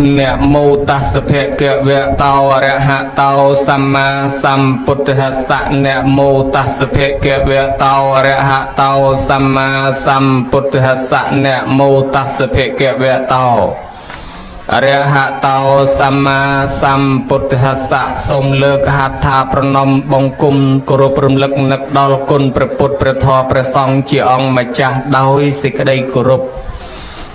เนโมตัสสะภะคะวะโตอะระหะโตสัมมาสัมพุทธัสสะเนโมตัสสะภะคะวะโตอะระหะโตสัมมาสัมพุทธัสสะเนโมตัสสะภะคะวะโตอะระหะโตสัมมาสัมพุทธัสสะសូមលើកហាត់ថាប្រណម្យបង្គំគោរពរំលឹកនឹកដល់គុណព្រះពុទ្ធព្រះធម៌ព្រះសង្ឃជាអង្គម្ចាស់ដោយសេចក្តីគោរព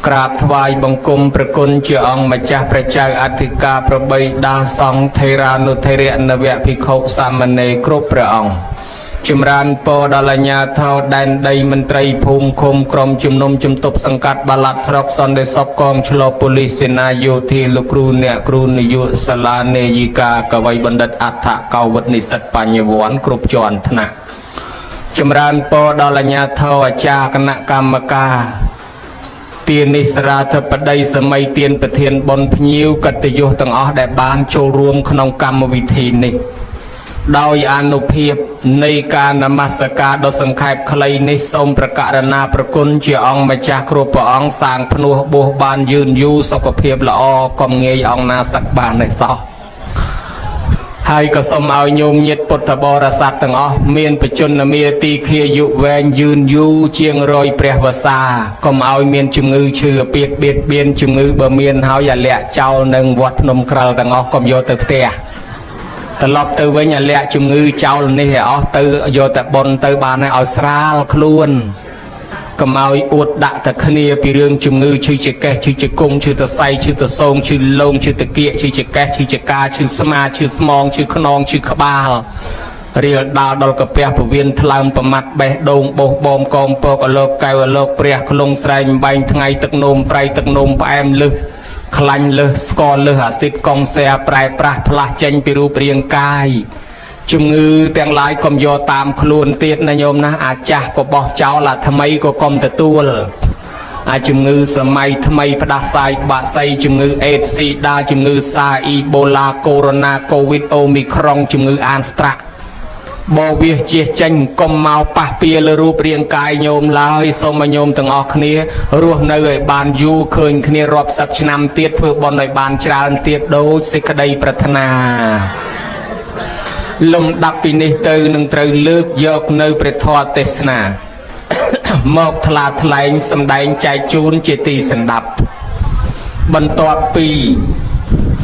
ក្រាបថ្វាយបង្គំព្រះគុណជាអង្គម្ចាស់ព្រះចៅអធិការប្របីដាសង្ឃថេរានុថេរៈនវៈភិក្ខុសាមណេរគ្រប់ព្រះអង្គចម្រើនពរដល់អាជ្ញាធរដែនដីមន្ត្រីភូមិឃុំក្រុមជំនុំជំទប់សង្កាត់បាឡាត់ស្រុកសន្តិសុខកងឆ្លប៉ូលីសសេនាយោធាលោកគ្រូអ្នកគ្រូនាយកសាលានេយិកាកវីបណ្ឌិតអដ្ឋកោវិតនិស្សិតបញ្ញវន្តគ្រប់ជាន់ថ្នាក់ចម្រើនពរដល់អាជ្ញាធរអាចារ្យគណៈកម្មការទាននិស្រាធិបតីសម័យទានប្រធានបុណ្យភ្ញៀវកិត្តិយសទាំងអស់ដែលបានចូលរួមក្នុងកម្មវិធីនេះដោយអនុភាពនៃការនមស្ការដ៏សង្ខេបខ្លីនេះសូមប្រកាសណាប្រគុណជាអង្គម្ចាស់គ្រប់ព្រះអង្គសាងភ្នោះបួសបានយឺនយូរសុខភាពល្អកុំងាយអង្គណាសឹកបានទេសោះហើយក៏សូមឲ្យញោមញាតិពុទ្ធបរិស័ទទាំងអស់មានបច្ចុប្បន្នមាទីឃាយុវែងយឺនយូរជាង100ព្រះវស្សាកុំឲ្យមានជំងឺឈឺអាពាហ៍បៀតបៀនជំងឺបើមានហើយអាលាក់ចោលនឹងវត្តភ្នំក្រឹលទាំងអស់កុំយកទៅផ្ទះត្រឡប់ទៅវិញអាលាក់ជំងឺចោលនេះឲ្យអស់ទៅយកតែប៉ុនទៅបានឲ្យស្រាលខ្លួនកុំឲ្យអួតដាក់តែគ្នាពីរឿងជំងឺឈឺចកេះឈឺចង្គង់ឈឺតសៃឈឺតសោងឈឺលងឈឺតកៀកឈឺចកេះឈឺចកាឈឺស្មាឈឺស្មងឈឺខ្នងឈឺក្បាលរៀលដាល់ដល់កាពះពវៀនថ្លើមប្រមាត់បេះដូងបោសបំកងពកអលោកកៅអលោកព្រះក្លងស្រែងបែងថ្ងៃទឹកនោមប្រៃទឹកនោមផ្អែមលឹះខ្លាញ់លឹះស្ករលឹះអាស៊ីតកុងសែប្រែប្រាស់ផ្លាស់ចេញពីរូបរាងកាយជំងឺទាំងឡាយកុំយកតាមខ្លួនទៀតណាញោមណាអាចាស់ក៏បោះចោលអាថ្មីក៏កុំទទួលអាជំងឺសម័យថ្មីផ្ដាសាយក្បាក់សៃជំងឺអេដស៊ីដាជំងឺសាអ៊ីបូឡាកូវីដ កូវីដអូមីក្រុងជំងឺអានស្ត្រាក់បវាជៀសចេញកុំមកប៉ះពាលលើរូបរាងកាយញោមឡើយសូមឲ្យញោមទាំងអស់គ្នារស់នៅឲ្យបានយូរឃើញគ្នារាប់សិបឆ្នាំទៀតធ្វើបុណ្យឲ្យបានច្រើនទៀតដូចសេចក្តីប្រាថ្នាលំដាប់ពីនេះទៅនឹងត្រូវលើកយកនៅព្រះធម៌ទេសនាមកថ្លាថ្លែងសម្ដែងចែកជូនជាទីសន្តាប់បន្ទាប់ពី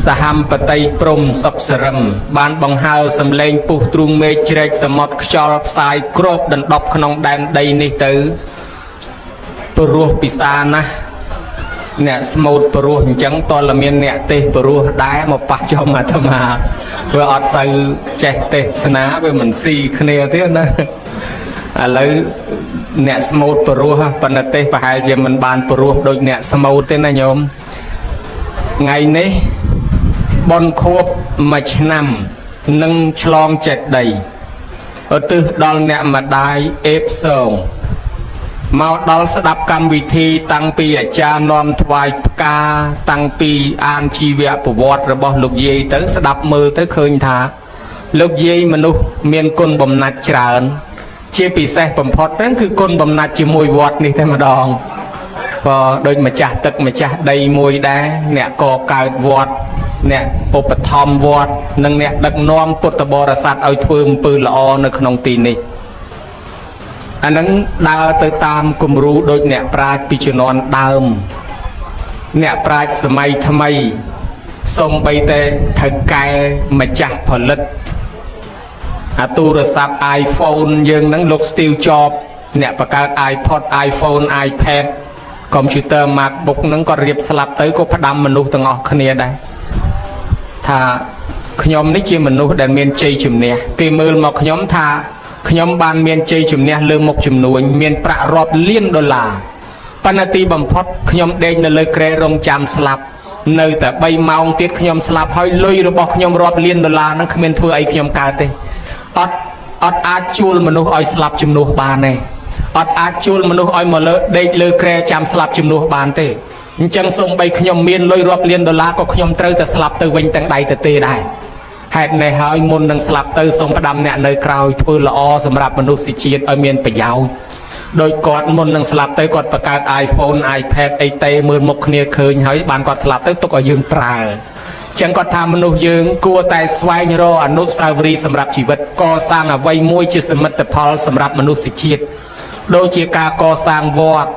សហមបតីព្រំសុបសរឹមបានបង្ហើរសម្លេងពុះទ្រូងមេឃជ្រែកសមុទ្រខ្យល់ផ្សាយគ្របដណ្ដប់ក្នុងដែនដីនេះទៅព្រោះពិសាណាស់អ្នកស្មូតព្រោះអញ្ចឹងតលមានអ្នកទេសព្រោះដែរមកប៉ះចំអាត្មាវាអត់សូវចេះទេសនាវាមិនស៊ីគ្នាទៀតណាឥឡូវអ្នកស្មូតព្រោះប៉ុន្តែទេសប្រហែលជាមិនបានព្រោះដូចអ្នកស្មូតទេណាញោមថ្ងៃនេះបុណ្យខួបមួយឆ្នាំនឹងឆ្លងចេតិយឧទ្ទិសដល់អ្នកម្ដាយអេបសងមកដល់ស្ដាប់កម្មវិធីតាំងពីអាចារ្យនាំថ្វាយផ្កាតាំងពីអានជីវប្រវត្តិរបស់លោកយាយទៅស្ដាប់មើលទៅឃើញថាលោកយាយមនុស្សមានគុណបំណាច់ច្រើនជាពិសេសបំផុតហ្នឹងគឺគុណបំណាច់ជាមួយវត្តនេះតែម្ដងក៏ដូចម្ចាស់ទឹកម្ចាស់ដីមួយដែរអ្នកកកើតវត្តអ្នកឧបត្ថម្ភវត្តនិងអ្នកដឹកនាំពុទ្ធបរិស័ទឲ្យធ្វើអំពើល្អនៅក្នុងទីនេះអានឹងដើរទៅតាមគំរូដូចអ្នកប្រាជ្ញពីជំនាន់ដើមអ្នកប្រាជ្ញសម័យថ្មីសូម្បីតែថៅកែម្ចាស់ផលិតអាទូរស័ព្ទ iPhone យើងហ្នឹងលោក Steve Jobs អ្នកបង្កើត iPod iPhone iPad computer MacBook ហ្នឹងក៏រៀបស្លាប់ទៅក៏ផ្ដាំមនុស្សទាំងអស់គ្នាដែរថាខ្ញុំនេះជាមនុស្សដែលមានជ័យជំនះគេមើលមកខ្ញុំថាខ្ញុំបានមានជ័យជំនះលើមុខជំនួញមានប្រាក់រាប់លានដុល្លារប៉ុន្តែទីបំផុតខ្ញុំដេកនៅលើគ្រែរងចាំស្លាប់នៅតែ3ម៉ោងទៀតខ្ញុំស្លាប់ហើយលុយរបស់ខ្ញុំរាប់លានដុល្លារហ្នឹងគ្មានធ្វើអីខ្ញុំកើតទេអត់អាចជួលមនុស្សឲ្យស្លាប់ជំនួសបានទេអត់អាចជួលមនុស្សឲ្យមកលើដេកលើគ្រែចាំស្លាប់ជំនួសបានទេអញ្ចឹងសូម្បីខ្ញុំមានលុយរាប់លានដុល្លារក៏ខ្ញុំត្រូវតែស្លាប់ទៅវិញទាំងដៃទៅទេដែរហេតុនេះហើយមុននឹងស្លាប់ទៅសូមផ្ដាំអ្នកនៅក្រោយធ្វើល្អសម្រាប់មនុស្សជាតិឲ្យមានប្រយោជន៍ โดยกอดมุนนังสลับเตยกอดประกาศ iPhone iPad ไอเตมือมกเนียเคยหายบานกอดสลับเตยตกยืงปลาจังกอดทำมนุษย์ยืงกลัวแต่สวายรออนุสาวรีย์สำหรับชีวิตก่อสร้างเอาไว้มวยจิตสมิตรพอลสำหรับมนุษย์ชีวิตโดยเจกาก่อสร้างวอด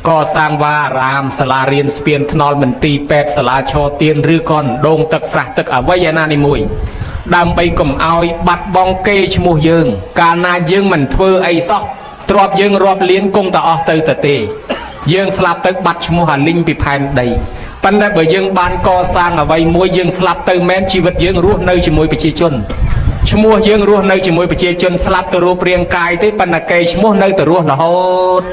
ก่อสร้างวารามสลาเรียนสเปียนทนอลมันตีแปดสลาโชเตียนหรือก่อนโดงตึกสระตึกอวัยนาในมวยดำไปกลมเอาบัดบองเกยชมูยืงการนายืงมันเทอไอซอกตรอบยืงรอบเลี้ยนกงตะออเตยตะเตยืงสลับตึกบัดชมูหันลิงปีพายใดปันได้เบยยืงบานก่อสร้างเอาไว้มวยยืงสลับตึกแม้นชีวิตยืงรู้ในชมวยไปชีชนชมัวยืงรู้ในชมวยไปชีชนสลับตัวรูปเรียงกายที่ปันเกยชมัวในตัวรู้ละโหด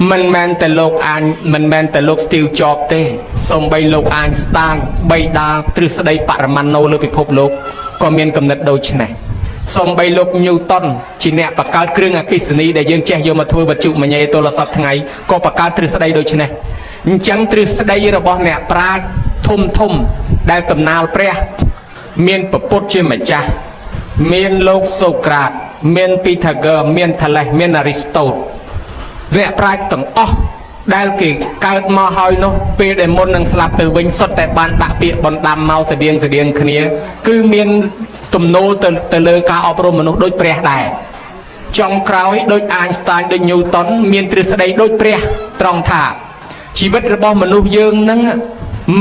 มันแมนแต่โลกอ่านมันแมนแต่โลกสตีลจ็อบเต้ส่งใบโลกอ่านสตางใบดาตรึกสดปรมันโนเลยไปพบโลกก็มีกำเนิดโดยชนะส่งใบโลกนิวตันจีเนะประกาศเครื่องอคิสนีได้ยังแจ้งโยมาทัวร์วัตถุมันใหญ่ตัวละสับทั้งไงก็ประกาศตรึกสดโดยชนะจังตรึกสดระบอบเนี่ยปราทุ่มได้ตำนานเปรี้ยเมียนปปุตเชื่อมจ้าเมียนโลกโซกราดเมียนปีทาเกอร์เมียนทะเลเมียนอริสโตเวะปลายต่างอ๋อได้กี่การมาหอยโนเปียได้มนนังสลับtừวิ่งสดแต่บานตะเปียบนดำเมาเสียงคืนนี้คือเมียนตุ่มโนแต่เลยการอบรมมนุษย์โดยเปรี้ยได้จองคราวโดยไอน์สไตน์โดยนิวตันเมียนทฤษฎีโดยเปรี้ยตรองท่าชีวิตระบอบมนุษย์ยืงนั่ง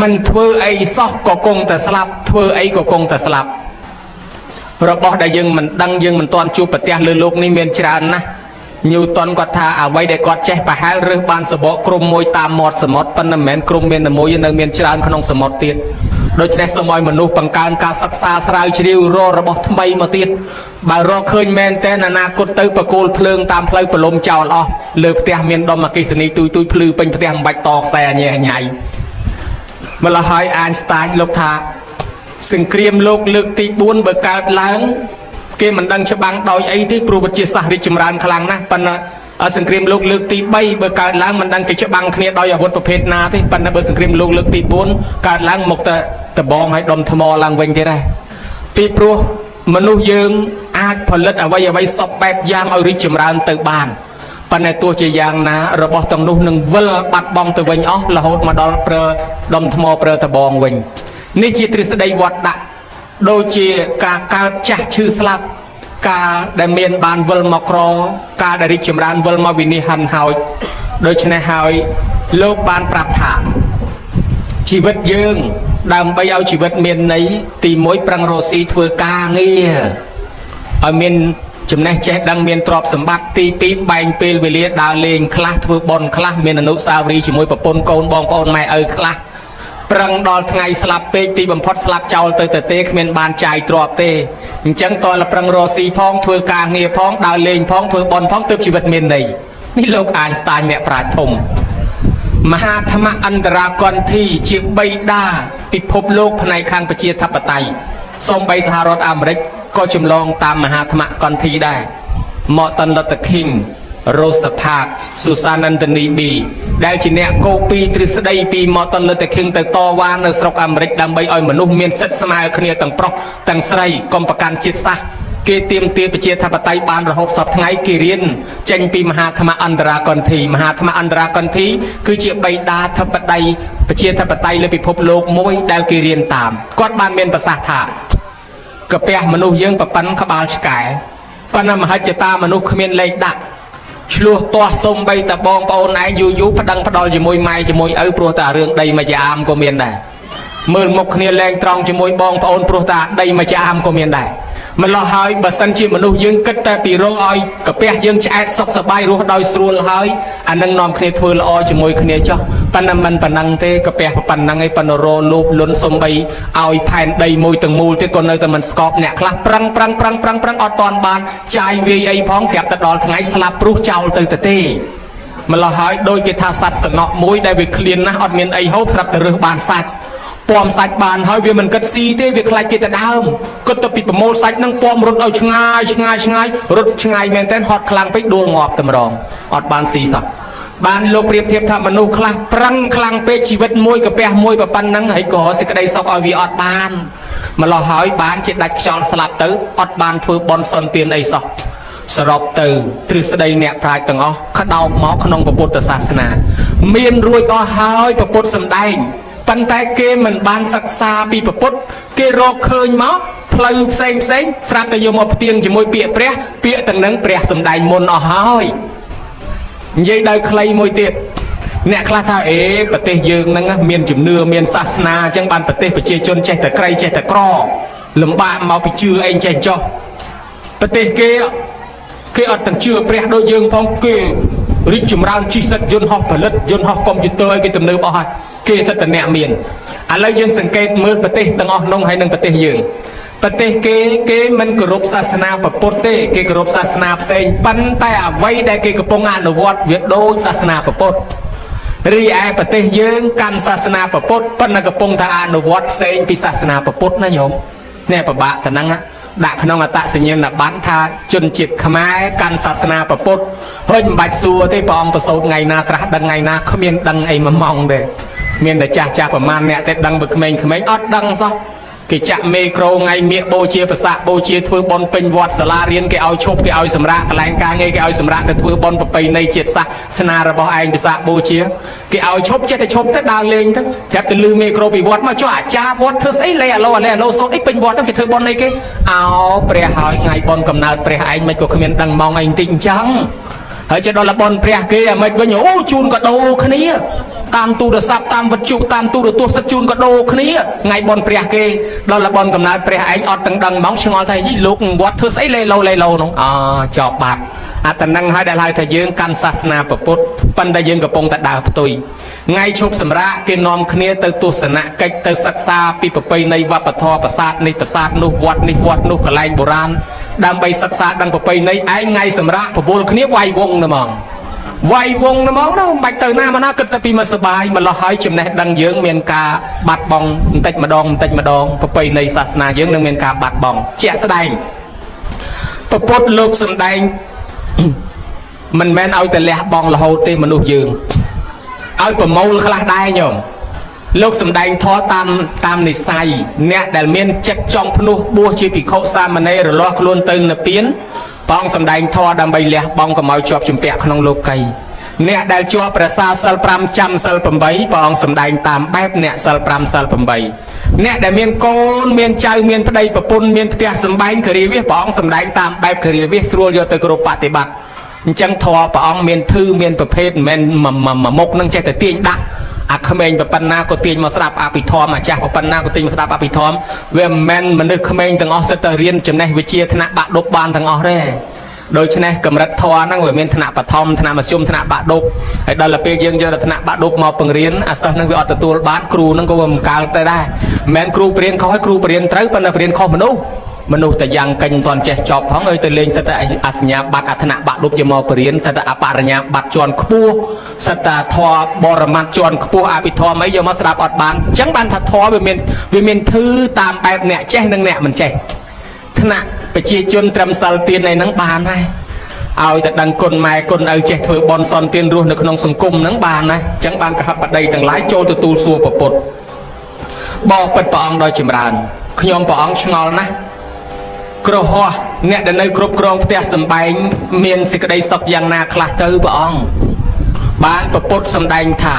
มันเทือไอซอกก็คงแต่สลับเทือไอก็คงแต่สลับระบอบได้ยืงมันดังยืงมันตอนจูปฏิเลยโลกนี้เมียนจรานะนิวตันก็ท่าเอาไว้ได้กอดแจไปหาเรื่องบานสบกรมมวยตามหมดสมดปันน้ำแมนกรมเมียนมวยในเมียนจรานขนมสมดตีดโดยเฉพาะสมัยมนุษย์ปังการศึกษาสลายชีวรอระบบทำไมมาตีดบารอเคยแมนแต่นานาคตเตอร์ประโกลเพลิงตามเพลิงประลมเจ้าล้อเลือกเตียเมียนดอมมากิสนีตุยเพลือเป็นเตียใบตอกแซ่ใหญ่เมื่อหายไอน์สไตน์โลกท่าสิ่งเครียมโลกเลือกตีบุญเบิกการล้างเกมมันดังฉบังโดยไอ้ที่ปรูปจิตสหริจมรานคลังนะปันสังเกตโลกเลือกตีใบเบอร์การล้างมันดังกิจบังเนี่ยโดยอาวุธประเภทนาที่ปันเบอร์สังเกตโลกเลือกตีบุญการล้างหมกแต่บองให้ดมทมอลังเวงที่ได้ปีปรูมนุษย์ยืงอาจผลิตเอาไว้สอบแบบยางเอาริจมรานเติบานปันในตัวจะยางนะระบบตรงนู้นหนึ่งเวลบัดบองตัวเวงอ๋อละหดมาดอลเปรดมทมอเปรตะบองเวงนี่จิตริสได้วัดดะโดยจีการจักชื่อสลับการได้เมียนบานเวลมากรอการได้ริจมรานเวลมาวินิหันหายโดยชนะหายโลกบานปรับถาชีวิตยืงดำไปเอาชีวิตเมียนในตีมวยปรังโรซีทัวกาเงี้ยเอาเมียนจำแนกแจดังเมียนตรอบสมบัติตีปีแบ่งเปลเวลีดาวเลงคลาทัวบอลคลาเมียนอนุสาวรีย์จมวยปะปนโกนบองปอนไม่คลาปรังดอลไงสลับเปกตีบัมพอดสลับเจ้าเตยเตะเมียนบานใจตรอบเตจังตอนละปรังโรซีพ้องทัวกาเงี้ยพ้องดาวเลงพ้องทัวบอลพ้องตึกชีวิตเมียนในนี่โลกไอน์สไตน์เนี่ยปราชญ์มหาธรรมอันตรากรที่เจียบใบดาปิดพบโลกภายในข้างประเจียทัปไตยทรงใบสหรัฐอเมริกก็จำลองตามมหาธรรมกรที่ได้มอตันลัตคิงโรสพาร์สุสานันตนีบีได้จีเนโกปีทฤษฎีปีมอตันลัตคิงแต่ต่อวานในสระอเมริกดำใบอ้อยมนุษย์เมียนเซตสมัยคเนียต่างปรอกต่างไสกรมประกันจิตซะเกเตรียมเตียประเจียทัปไตยบานระหกสอบทั้งไงเกเรียนเจงปีมหาธรรมอันตรากรทีมหาธรรมอันตรากรทีคือเจียใบดาทัปไตยประเจียทัปไตยเลยไปพบโลกมวยได้เกเรียนตามกอดบานเมียนภาษาถากระเปียมนุษย์ยังประปันขบาลสกายปนมหาเจตามนุษย์เมียนเลยดักชัวตัวสมใบตะบองปอนไอยูพดังพดอลจมวยไม้จมวยปลัวตาเรื่องใดมาจะอามก็เมียนได้เมื่อมกเนียแรงตรองจมวยบองปอนปลัวตาใดมาจะอามก็เมียนได้มันรอหายบัสันจีมนุษย์ยังกัดแต่ปีโรอ้อยกับเปียยังจะแอดซอกสบายรู้ดอยสรูลหายอันนั้นนอมเคลียทัวร์อ้อยจมวยเคลียจ้ะปันน้ำมันปันนังเตกับเปียปันนังไอปันโรลูบล้นสมใบอ้อยแผ่นใดมวยตึงมูลที่คนในแต่มันสกอบเนี่ยคลักปรังอดตอนบานใจวีไอพ้องแถบตะดอลทั้งไอสลับปลุกเจ้าตึงตะเต้มันรอหายโดยกิทาสัตว์สนอมวยได้วิเคลียนนะอดเมียนไอโฮบสลับเรือบานสัตว์ปอมสัตว์บานหายเวียมันกัดซีเต้เวียคลายกิตดามก็ตัวปิดประโมลสัตว์นั่งปอมรถเอาช่างรถช่างแมนเต้นฮอตคลังไปดวงงอบตะมรองอดบานซีสัตว์บานโลเปรียบเทียบทำมนุษย์คลาปรังคลังเปชีวิตมวยกับแปะมวยกับปันนังให้ก่อสิกระไดซอกเอาวีอดบานมาหล่อหายบานจิตดักจอลสลับตื้ออดบานเพื่อบอลซอนเตียนไอซอก សរុបទៅទ្រឹស្ដីអ្នកប្រាជ្ញទាំងអស់ក្តោបមកក្នុងពុទ្ធសាសនាមានរួចអស់ហើយពុទ្ធសម្ដែងប៉ុន្តែគេមិនបានសិក្សាពីពុទ្ធគេរកឃើញមកផ្លូវផ្សេងស្រាប់តែយកមកផ្ទៀងជាមួយពាក្យព្រះពាក្យទាំងនឹងព្រះសម្ដែងមុនអស់ហើយនិយាយដោយខ្លីមួយទៀតអ្នកខ្លះថាប្រទេសយើងហ្នឹងមានជំនឿមានសាសនាអញ្ចឹងបានប្រទេសប្រជាជនចេះតែក្រៃចេះតែក្រលំបាកមកពីជឿអីចេះចោះប្រទេសគេអត់ទាំងជឿព្រះដូចយើងផងគេរីកចម្រើនជិះសិទ្ធយន្តហោះផលិតយន្តហោះកុំព្យូទ័រឲ្យគេទំនើបអស់ហើយគេសិទ្ធតែអ្នកមានឥឡូវយើងសង្កេតមើលប្រទេសទាំងអស់នោះហើយនឹងប្រទេសយើងប្រទេសគេមិនគោរពសាសនាពុទ្ធទេគេគោរពសាសនាផ្សេងប៉ុន្តែអ្វីដែលគេកំពុងអនុវត្តវាដូចសាសនាពុទ្ធរីឯប្រទេសយើងកាន់សាសនាពុទ្ធប៉ុន្តែកំពុងតែអនុវត្តផ្សេងពីសាសនាពុទ្ធណាញោមនេះពិបាកតែហ្នឹងដាក់ក្នុងអត្តសញ្ញាណប័ណ្ណថាជនជាតិខ្មែរកាន់សាសនាពុទ្ធហើយមិនបាច់សួរទេព្រះអង្គប្រសូតថ្ងៃណាត្រាស់ដឹងថ្ងៃណាគ្មានដឹងអីមួយម៉ោងទេមានតែចាស់ប្រមាណអ្នកតែដឹងបើក្មេងៗអត់ដឹងសោះគេចាក់មេក្រូថ្ងៃមៀកបូជាប្រសាបូជាធ្វើបន់ពេញវត្តសាលារៀនគេឲ្យឈប់គេឲ្យសម្រាកកន្លែងការងារគេឲ្យសម្រាកទៅធ្វើបន់ប្រពៃណីជាតិសាសនារបស់ឯងប្រសាបូជាគេឲ្យឈប់ចេះតែឈប់ទៅដើរលេងទៅប្រាប់ទៅលឺមេក្រូពីវត្តមកចុះអាចារ្យវត្តធ្វើស្អីលេអាឡូសូតអីពេញវត្តហ្នឹងគេធ្វើបន់អីគេអោព្រះហើយថ្ងៃបន់កំណើតព្រះឯងមិនក៏គ្មានដឹងម៉ោងអីបន្តិចអញ្ចឹងហើយចេះដល់បន់ព្រះគេអាមិនវិញអូជូនកាដូគ្នាតាមទូរស័ព្ទតាមវិទ្យុតាមទូរទស្សន៍ជូនកាដូគ្នាថ្ងៃបនព្រះគេដល់លបនកំណើតព្រះឯងអត់ទាំងដឹងហ្មងឆ្ងល់ថាយីលោកវត្តធ្វើស្អីលេឡូនោះចប់បាត់អាតនឹងហើយដែលហៅថាយើងកាន់សាសនាពុទ្ធប៉ុន្តែយើងកំពុងតែដើរផ្ទុយថ្ងៃឈប់សម្រាកគេនាំគ្នាទៅទស្សនកិច្ចទៅសិក្សាពីប្រពៃណីវប្បធម៌ប្រាសាទនេះប្រាសាទនោះវត្តនេះវត្តនោះកន្លែងបុរាណដើម្បីសិក្សាដឹងប្រពៃណីឯងថ្ងៃសម្រាកប្រមូលគ្នាវាយវងហ្មងវាយវងហ្មងណាមិនបាច់ទៅណាមកណាគិតតែពីមកសបាយម្លោះហើយចំណេះដឹងយើងមានការបាត់បង់បន្តិចម្ដងប្រពៃណីសាសនាយើងនឹងមានការបាត់បង់ជាក់ស្ដែងពុទ្ធលោកសម្ដែងមិនមែនឲ្យតែលះបង់រហូតទេមនុស្សយើងឲ្យប្រមូលខ្លះដែរញោមលោកសម្ដែងធម៌តាមនិស័យអ្នកដែលមានចិត្តចង់ភ្នោះបួសជាភិក្ខុសាមណេររលាស់ខ្លួនទៅនិព្វានព្រះអង្គសម្ដែងធម៌ដើម្បីលះបង់កុំឲ្យជាប់ជំពាក់ក្នុងលោកីអ្នកដែលជាប់ប្រសាសិល5ចាំសិល8ព្រះអង្គសម្ដែងតាមបែបអ្នកសិល5សិល8អ្នកដែលមានកូនមានចៅមានប្តីប្រពន្ធមានផ្ទះសម្បែងគិរីវាព្រះអង្គសម្ដែងតាមបែបគិរីវាស្រួលយកទៅគ្រប់បប្រតិបត្តិអញ្ចឹងធម៌ព្រះអង្គមានធឺមានប្រភេទមិនមែនមួយមុខនឹងចេះតែទាញដាក់អាក្មេងប៉ុណ្ណាក៏ទាញមកស្ដាប់អភិធម្មអាចាស់ប៉ុណ្ណាក៏ទាញមកស្ដាប់អភិធម្មវាមិនមែនមនុស្សក្មេងទាំងអស់សិតតែរៀនចំណេះវិជ្ជាថ្នាក់បាក់ឌុបបានទាំងអស់ទេដូច្នេះកម្រិតធម៌ហ្នឹងវាមានថ្នាក់បឋមថ្នាក់មធ្យមថ្នាក់បាក់ឌុបហើយដល់ទៅពេលយើងយកថ្នាក់បាក់ឌុបមកបង្រៀនអាសិស្សហ្នឹងវាអត់ទទួលបានគ្រូហ្នឹងក៏មិនកើតទៅដែរមិនមែនគ្រូបរៀនខុសហើយគ្រូបរៀនត្រូវប៉ុន្តែបរៀនខុសមនុស្សតែយ៉ាងកេញមិនទាន់ចេះចប់ផងហើយទៅលេងសិតតែអសញ្ញាបត្រអធនៈបាក់ឌុបយកមកបរៀនសិតតែអបរិញ្ញាបត្រជាន់ខ្ពស់សិតតែធម៌បរមត្តជាន់ខ្ពស់អភិធម្មអីយកមកស្ដាប់អត់បានអញ្ចឹងបានថាធម៌វាមានធឺតាមបែបអ្នកចេះនិងអ្នកមិនចេះថ្នាក់ប្រជាជនត្រឹមសិលទានឯហ្នឹងបានហើយឲ្យតែដឹងគុណម៉ែគុណឪចេះធ្វើបន់សន្តានរស់នៅក្នុងសង្គមហ្នឹងបានហើយអញ្ចឹងបានកហបតីទាំងឡាយចូលទទួលសួរពុទ្ធបបិទ្ធព្រះអង្គដោយចម្រើនខ្ញុំព្រះអង្គឆ្ងល់ណាស់ក្រហោះអ្នកដែលនៅគ្រប់គ្រងផ្ទះសម្បែងមានសេចក្តីសុខយ៉ាងណាខ្លះទៅព្រះអង្គបានពុទ្ធសម្ដែងថា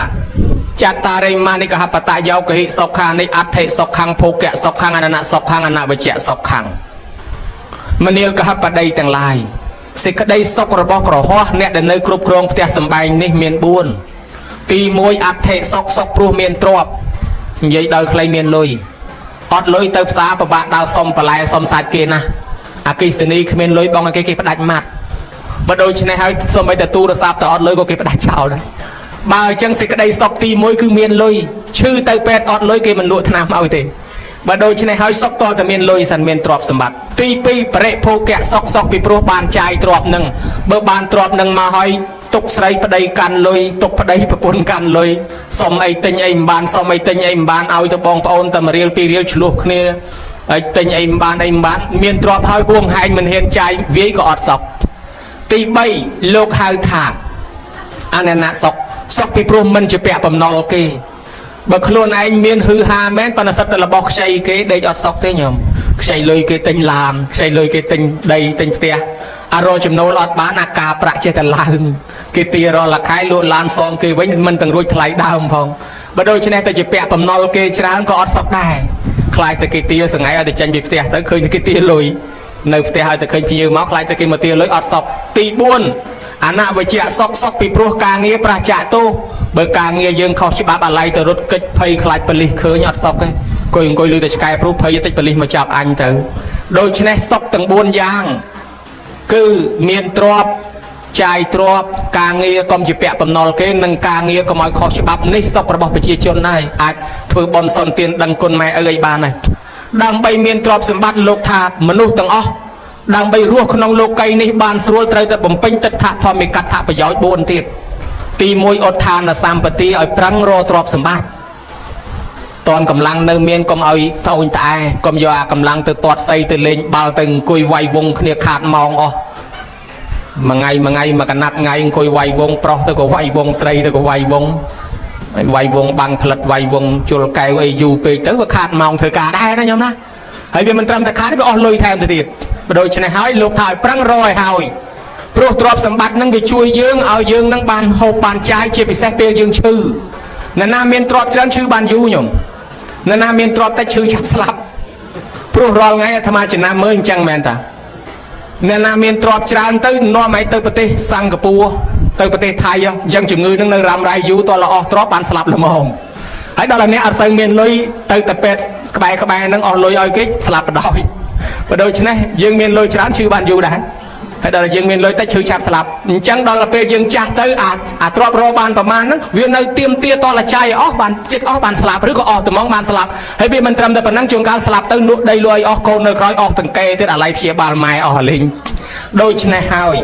ចតារិមានិកហបតយោគិសុខានិអដ្ឋិសុខាំភោគៈសុខាំអននៈសុខាំអនវជ្ជៈសុខាំមនាលកហបតីទាំងឡាយសេចក្តីសុខរបស់ក្រហោះអ្នកដែលនៅគ្រប់គ្រងផ្ទះសម្បែងនេះមាន4ទី1អដ្ឋិសុខព្រោះមានទ្រព្យនិយាយដោយខ្លីមានលុយអត់លុយទៅផ្សារពិបាកដើរសុំបន្លែសុំសាច់គេណាអគិសនីគ្មានលុយបងឲ្យគេផ្ដាច់ម៉ាត់បើដូច្នេះហើយសូម្បីតែទូរស័ព្ទទៅអត់លុយក៏គេផ្ដាច់ចោលដែរបើអញ្ចឹងសេចក្តីសុខទី1គឺមានលុយឈឺទៅពេទ្យអត់លុយគេមិនលក់ថ្នាំឲ្យទេបើដូច្នេះហើយសុខតតែមានលុយសិនមានទ្រព្យសម្បត្តិទី2បរិភោគៈសុខពីព្រោះបានចាយទ្រព្យនឹងបើបានទ្រព្យនឹងមកហើយទុកស្រីប្តីកាន់លុយទុកប្តីប្រពន្ធកាន់លុយសុំអីទិញអីមិនបានសុំអីទិញអីមិនបានឲ្យទៅបងប្អូនតែ1រៀល2រៀលឆ្លោះគ្នាហើយទិញអីមិនបានមានទ្រព្យហើយហួងហែងមិនហ៊ានចាយវាយក៏អត់សុខទី3លោកហៅថាអននៈសុខពីព្រោះមិនជាពាក់បំណុលគេបើខ្លួនឯងមានហឺហាមែនប៉ុន្តែសិតតែរបស់ខ្ចីគេដេកអត់សុខទេញោមខ្ចីលុយគេទិញឡានខ្ចីលុយគេទិញដីទិញផ្ទះ อารมณ์จำนวนอดบ้านอากาประเจตลางกีตีรอละคายลวดลานซองกีไว้มันตั้งรุ่ยไถดาวพองมาโดยชนะแต่จะแปะปมนอลเกชร้านก็อดสับได้คลายตะกีตีสังไงเอาแต่จันบีบเตะแต่เคยตะกีตีลุยในเตะหายแต่เคยพิยืมมาคลายตะกีมาตีลุยอดสับตีบุญอันน่ะวิจิตรซอกปีปลุกกางเงี้ยประจักษ์ตู้เบอร์กางเงี้ยยังเขาชิบะอะไรแต่รถก็เพย์คลายปลิเคยอดสับกันก็ยังก็ลือแต่สกายปลุกเพย์ติดปลิมาจับอันเตอโดยชนะซอกตั้งบุญยางคือเมียนตรอบใจตรอบกางเงียกรมจิเปะปมนอลเกนังกางเงียก็มอยขอฉบับนี้สอบระบบประชาชนได้อาจถือบอลสอนเตียนดังคนไม่เอ่ยบานเลยดังใบเมียนตรอบสมบัติโลกธาตุมนุษย์ตั้งอ๋อดังใบรั่วขนองโลกไกนี้บานสรุปไตรแต่ผมเป็นตัดถะทอมีกัดถะประโยชน์บนตีตีมวยอดทานสามปฏิเอาปรังโรตรอบสมบัติตอนกำลังเนื้อเมียนก็เอาเท่าอินตายก็ยากำลังตัวตอดใส่ตัวเล่นบาลตึงกุยไววงเนี่ยขาดมองอ๋อมาไงมากันนัดไงคุยไววงปลอกตัวก็ไววงใส่ตัวก็ไววงบังผลัดไววงจุลไก่ไอยูไปเต๋อว่าขาดมองเธอกาได้นะยอมนะให้เวียมันตรำแต่ขาดก็อ่อนลอยแทนติดโดยชนะหายลูกถ่ายปรังรอยหายโปรตรอบสมบัตินั่งไปช่วยยืงเอายืงนั่งบานหกบานใจเจ็บไปแซ่เปียยืงชื่อนาเมียนตรอบฉันชื่อบานยูยมนาเมียนตรอบแต่ชื่อฉับสลับโปรรอไงธรรมะชนะเมื่อจังแมนตานาเมียนตรอบจานตื้นนอไม่ตื้ประเทศสังกปูตื้ประเทศไทยยังจุงเงินนั่งในรำไรยูตัวละอตรอบปานสลับละมองไอ้ดอลลาร์นี้อาศัยเมียนลอยตื้แต่เป็ดกระบายนั่งออกลอยอ้อยกิ๊กสลับประดอยประดอยชนะยังเมียนลอยจานชื่อบานยูได้ไอ้ดอลลาร์ยังเมียนลอยแต่ชื่อฉับสลับจังดอลลาร์เป็ดยังจ่าตื้อาตรอบโรบานประมาณนั้นเวียนในเตรียมเตี้ยตอละใจออกบานจิตออกบานสลับหรือก็ออกแต่มองบานสลับให้เบียมันทำแต่ปนั่งจงการสลับตื้ลุได้ลอยออกโกนในคล้อยออกตั้งเกยที่อะไรเชียบาลไม้ออกลิงโดยชนะหาย